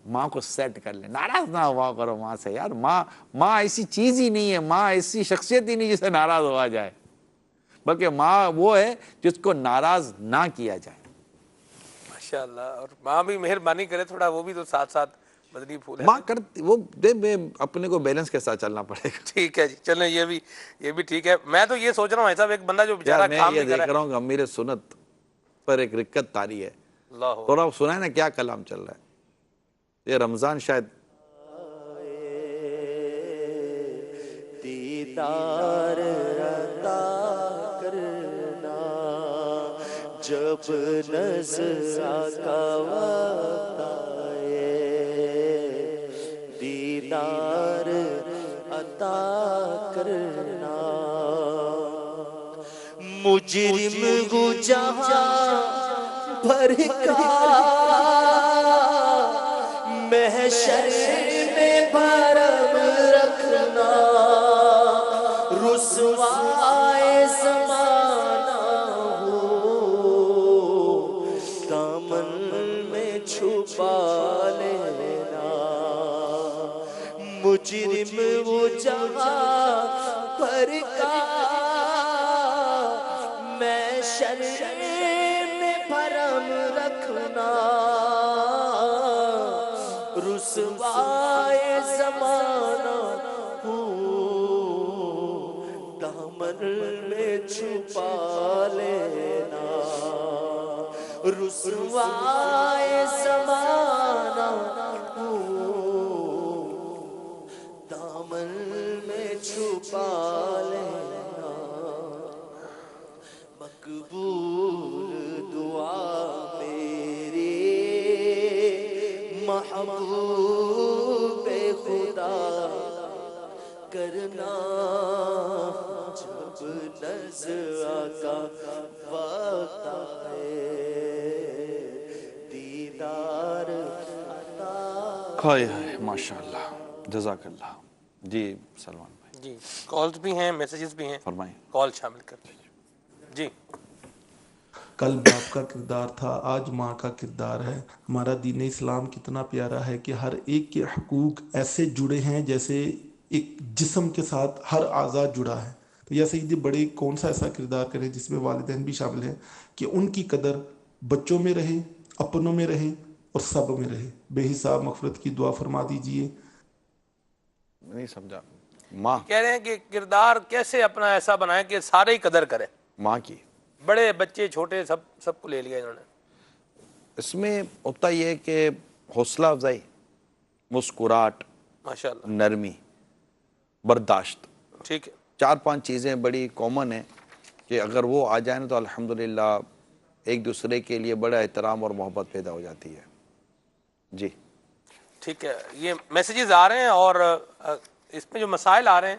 ماں کو سیٹ کر لیں, ناراض نہ ہوا کرو ماں سے یار. ماں ایسی چیز ہی نہیں ہے, ماں ایسی شخصیت ہی نہیں جسے ناراض ہوا جائے, بلکہ ماں وہ ہے جس کو ناراض نہ کیا جائے. ماشاءاللہ. اور ماں بھی مہربانی کرے تھوڑا, وہ بھی تو ساتھ ساتھ مدنی پھول ہے. ماں کرتی وہ اپنے کو بیلنس کے ساتھ چلنا پڑے گا. ٹھیک ہے جی, چلیں یہ بھی ٹھیک ہے. میں تو یہ سوچ رہا ہوں صاحب ایک بندہ جو یار بیچارہ میں کام یہ بھی کر دیکھ رہا رہا ہوں کہ امیر سنت پر ایک رکت طاری ہے. ہے. اللہ تھوڑا سنائے نا کیا کلام چل رہا ہے. یہ رمضان شاید دیدار عطا کرنا جب نظر کا وقت آئے, دیدار عطا کرنا. مجرم ہو جہاں بھر کا محشر میں بھرم رکھنا, رسوائے زمانہ ہو دامن میں چھپا لینا. مجرم وہ جہاں پر کا محشر میں بھرم رکھنا, رسوائے زمانہ ہو دامن میں چھپا لینا. رسوائے زمانہ ہو دامن میں چھپا لینا. مقبول دعا میری محبوب خدا کرنا جب نظر کا وقت آئے, دیدار عطا. ہائے ماشاءاللہ جزاک اللہ. جی سلمان بھائی جی, کالز بھی ہیں میسیجز بھی ہیں, فرمائیں. کال شامل کرتے ہیں. جی کل باپ کا کردار تھا, آج ماں کا کردار ہے. ہمارا دین اسلام کتنا پیارا ہے کہ ہر ایک کے حقوق ایسے جڑے ہیں جیسے ایک جسم کے ساتھ ہر اعضاء جڑا ہے. تو یا سیدی بڑے کون سا ایسا کردار کریں جس میں والدین بھی شامل ہیں کہ ان کی قدر بچوں میں رہے, اپنوں میں رہے اور سب میں رہے. بے حساب مغفرت کی دعا فرما دیجئے. نہیں سمجھا. ماں کہہ رہے ہیں کہ کردار کیسے اپنا ایسا بنائیں کہ سارے ہی قدر کریں. ماں کی بڑے بچے چھوٹے سب کو لے لیا انہوں نے. اس میں ہوتا یہ کہ حوصلہ افزائی, مسکراہٹ, ماشاءاللہ. نرمی, برداشت, ٹھیک ہے. 4-5 چیزیں بڑی کامن ہیں کہ اگر وہ آ جائیں تو الحمدللہ ایک دوسرے کے لیے بڑا احترام اور محبت پیدا ہو جاتی ہے. جی ٹھیک ہے. یہ میسیجز آ رہے ہیں اور اس میں جو مسائل آ رہے ہیں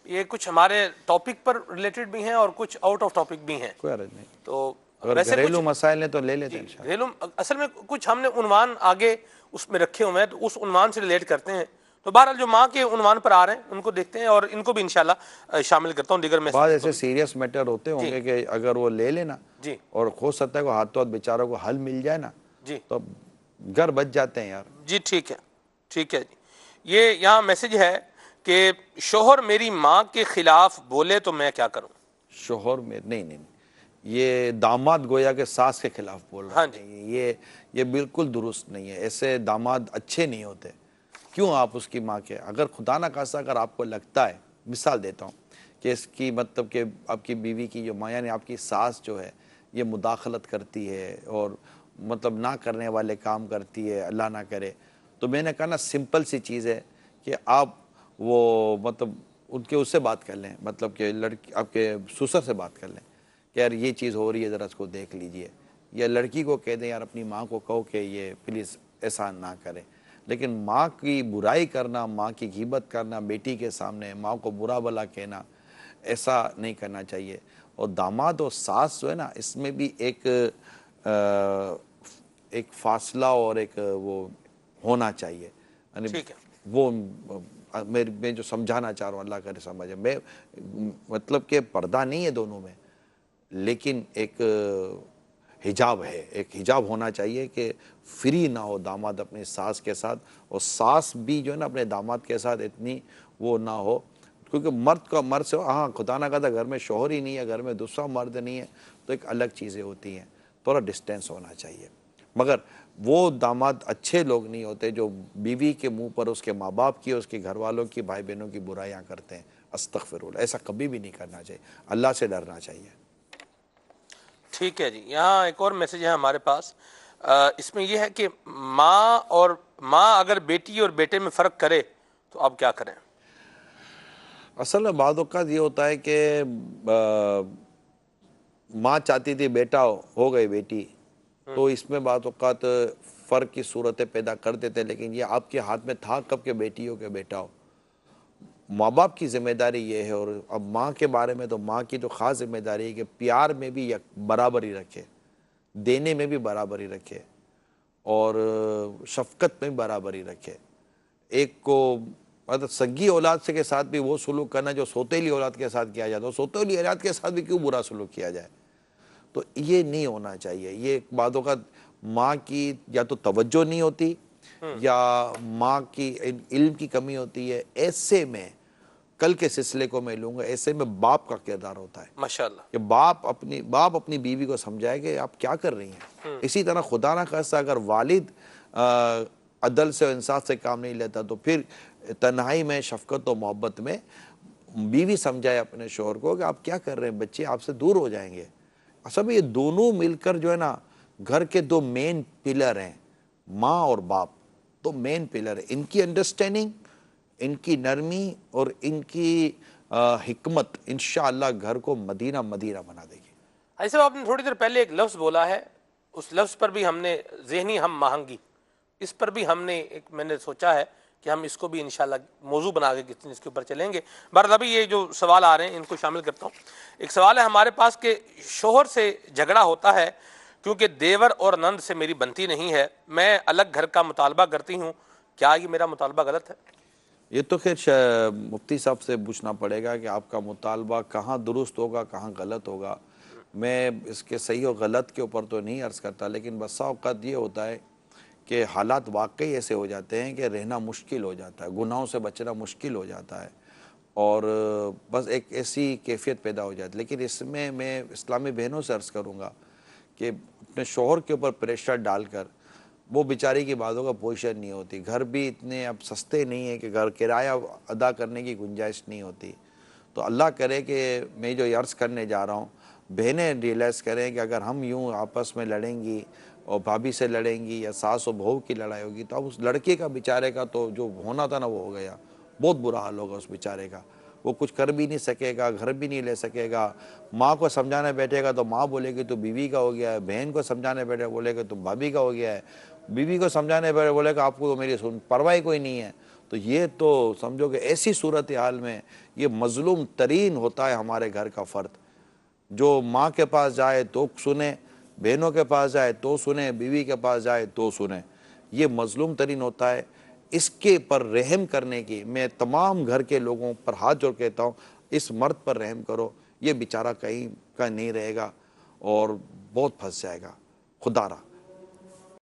یہ کچھ ہمارے ٹاپک پر ریلیٹڈ بھی ہیں اور کچھ آؤٹ آف ٹاپک بھی ہیں. کوئی عرض نہیں. تو اگر ویسے گھریلو کچھ مسائل ہیں تو لے لیتے ہیں انشاءاللہ. گھریلو اصل میں کچھ ہم نے عنوان آگے اس میں رکھے ہوئے ہیں تو اس عنوان سے ریلیٹ کرتے ہیں. تو بہرحال جو ماں کے عنوان پر آ رہے ہیں ان کو دیکھتے ہیں اور ان کو بھی انشاءاللہ شامل کرتا ہوں دیگر بعض میسیج. ایسے سیریس میٹر ہوتے ہوں گے کہ اگر وہ لے لینا جی اور ہو سکتا ہے کہ ہاتھوں ہاتھ بیچاروں کو حل مل جائے نا جی تو گھر بچ جاتے ہیں یار. جی ٹھیک ہے. ٹھیک ہے جی. یہ یہاں میسیج ہے کہ شوہر میری ماں کے خلاف بولے تو میں کیا کروں؟ شوہر میں نہیں یہ داماد گویا کہ ساس کے خلاف بول ہاں رہے ہیں. یہ بالکل درست نہیں ہے. ایسے داماد اچھے نہیں ہوتے. کیوں آپ اس کی ماں کے اگر خدا نہ خواستہ اگر آپ کو لگتا ہے, مثال دیتا ہوں کہ اس کی مطلب کہ آپ کی بیوی کی جو ماں یعنی آپ کی ساس جو ہے یہ مداخلت کرتی ہے اور مطلب نہ کرنے والے کام کرتی ہے, اللہ نہ کرے, تو میں نے کہا نا سمپل سی چیز ہے کہ آپ وہ مطلب ان کے اس سے بات کر لیں, مطلب کہ لڑکی آپ کے سسر سے بات کر لیں کہ یار یہ چیز ہو رہی ہے ذرا اس کو دیکھ لیجئے, یا لڑکی کو کہہ دیں یار اپنی ماں کو کہو کہ یہ پلیز احسان نہ کرے. لیکن ماں کی برائی کرنا, ماں کی غیبت کرنا بیٹی کے سامنے, ماں کو برا بھلا کہنا, ایسا نہیں کرنا چاہیے. اور داماد اور ساس جو ہے نا اس میں بھی ایک فاصلہ اور ایک وہ ہونا چاہیے. یعنی ٹھیک ہے. وہ میں جو سمجھانا چاہ رہا ہوں اللہ کرے سمجھے, میں مطلب کہ پردہ نہیں ہے دونوں میں لیکن ایک حجاب ہے, ایک حجاب ہونا چاہیے کہ فری نہ ہو داماد اپنی ساس کے ساتھ, اور ساس بھی جو ہے نا اپنے داماد کے ساتھ اتنی وہ نہ ہو, کیونکہ مرد کا مرد سے ہاں خدا نہ کہتا گھر میں شوہر ہی نہیں ہے, گھر میں دوسرا مرد نہیں ہے تو ایک الگ چیزیں ہوتی ہیں, تھوڑا ڈسٹینس ہونا چاہیے. مگر وہ داماد اچھے لوگ نہیں ہوتے جو بیوی کے منہ پر اس کے ماں باپ کی, اس کے گھر والوں کی, بھائی بہنوں کی برائیاں کرتے ہیں. استغفراللہ, ایسا کبھی بھی نہیں کرنا چاہیے, اللہ سے ڈرنا چاہیے. ٹھیک ہے جی. یہاں ایک اور میسیج ہے ہمارے پاس, اس میں یہ ہے کہ ماں اگر بیٹی اور بیٹے میں فرق کرے تو آپ کیا کریں؟ اصل میں بعض اوقات یہ ہوتا ہے کہ ماں چاہتی تھی بیٹا ہو گئی بیٹی, تو اس میں بعض اوقات فرق کی صورتیں پیدا کر دیتے, لیکن یہ آپ کے ہاتھ میں تھا کب کہ بیٹی ہو کہ بیٹا ہو. ماں باپ کی ذمہ داری یہ ہے, اور اب ماں کے بارے میں تو ماں کی تو خاص ذمہ داری ہے کہ پیار میں بھی برابری رکھے, دینے میں بھی برابری رکھے, اور شفقت میں بھی برابری رکھے. ایک کو مطلب سگی اولاد سے کے ساتھ بھی وہ سلوک کرنا جو سوتیلی اولاد کے ساتھ کیا جاتا ہے, سوتیلی اولاد کے ساتھ بھی کیوں برا سلوک کیا جائے, تو یہ نہیں ہونا چاہیے. یہ بعض اوقات ماں کی یا تو توجہ نہیں ہوتی یا ماں کی علم کی کمی ہوتی ہے. ایسے میں کل کے سلسلے کو میں لوں گا, ایسے میں باپ کا کردار ہوتا ہے ماشاءاللہ. کہ باپ اپنی بیوی کو سمجھائے کہ آپ کیا کر رہی ہیں. اسی طرح خدا نہ خواستہ اگر والد عدل سے اور انصاف سے کام نہیں لیتا تو پھر تنہائی میں شفقت و محبت میں بیوی سمجھائے اپنے شوہر کو کہ آپ کیا کر رہے ہیں, بچے آپ سے دور ہو جائیں گے. اصل میں یہ دونوں مل کر جو ہے نا گھر کے دو مین پلر ہیں, ماں اور باپ, تو مین پلر ہے. ان کی انڈرسٹینڈنگ, ان کی نرمی اور ان کی حکمت انشاءاللہ گھر کو مدینہ مدینہ بنا دے گی. ایسے آپ نے تھوڑی دیر پہلے ایک لفظ بولا ہے, اس لفظ پر بھی ہم نے ذہنی ہم ماہنگی, اس پر بھی میں نے سوچا ہے کہ ہم اس کو بھی انشاءاللہ موضوع بنا کے کس دن اس کے اوپر چلیں گے. بہرحال ابھی یہ جو سوال آ رہے ہیں ان کو شامل کرتا ہوں. ایک سوال ہے ہمارے پاس کہ شوہر سے جھگڑا ہوتا ہے کیونکہ دیور اور نند سے میری بنتی نہیں ہے, میں الگ گھر کا مطالبہ کرتی ہوں, کیا یہ میرا مطالبہ غلط ہے؟ یہ تو خیر مفتی صاحب سے پوچھنا پڑے گا کہ آپ کا مطالبہ کہاں درست ہوگا کہاں غلط ہوگا. میں اس کے صحیح و غلط کے اوپر تو نہیں عرض کرتا, لیکن بسا اوقات یہ ہوتا ہے کہ حالات واقعی ایسے ہو جاتے ہیں کہ رہنا مشکل ہو جاتا ہے, گناہوں سے بچنا مشکل ہو جاتا ہے, اور بس ایک ایسی کیفیت پیدا ہو جاتی ہے. لیکن اس میں اسلامی بہنوں سے عرض کروں گا کہ اپنے شوہر کے اوپر پریشر ڈال کر, وہ بیچاری کی باتوں کا پوزیشن نہیں ہوتی, گھر بھی اتنے اب سستے نہیں ہیں کہ گھر کرایہ ادا کرنے کی گنجائش نہیں ہوتی. تو اللہ کرے کہ میں جو عرض کرنے جا رہا ہوں بہنیں ریئلائز کریں کہ اگر ہم یوں آپس میں لڑیں گی اور بھابھی سے لڑیں گی یا ساس و بہو کی لڑائی ہوگی تو اب اس لڑکے کا بیچارے کا تو جو ہونا تھا نا وہ ہو گیا, بہت برا حال ہوگا اس بیچارے کا. وہ کچھ کر بھی نہیں سکے گا، گھر بھی نہیں لے سکے گا. ماں کو سمجھانے بیٹھے گا تو ماں بولے گی تو بیوی کا ہو گیا ہے، بہن کو سمجھانے بیٹھے بولے گا تو بھابھی کا ہو گیا ہے، بیوی کو سمجھانے بیٹھے بولے گا آپ کو تو میری پرواہ کوئی نہیں ہے. تو یہ تو سمجھو کہ ایسی صورتحال میں یہ مظلوم ترین ہوتا ہے ہمارے گھر کا فرد، جو ماں کے پاس جائے تو سنے، بہنوں کے پاس جائے تو سنے، بیوی کے پاس جائے تو سنے. یہ مظلوم ترین ہوتا ہے. اس کے پر رحم کرنے کی میں تمام گھر کے لوگوں پر ہاتھ جوڑ کہتا ہوں، اس مرد پر رحم کرو. یہ بیچارہ کہیں کا نہیں رہے گا اور بہت پھنس جائے گا. خدا را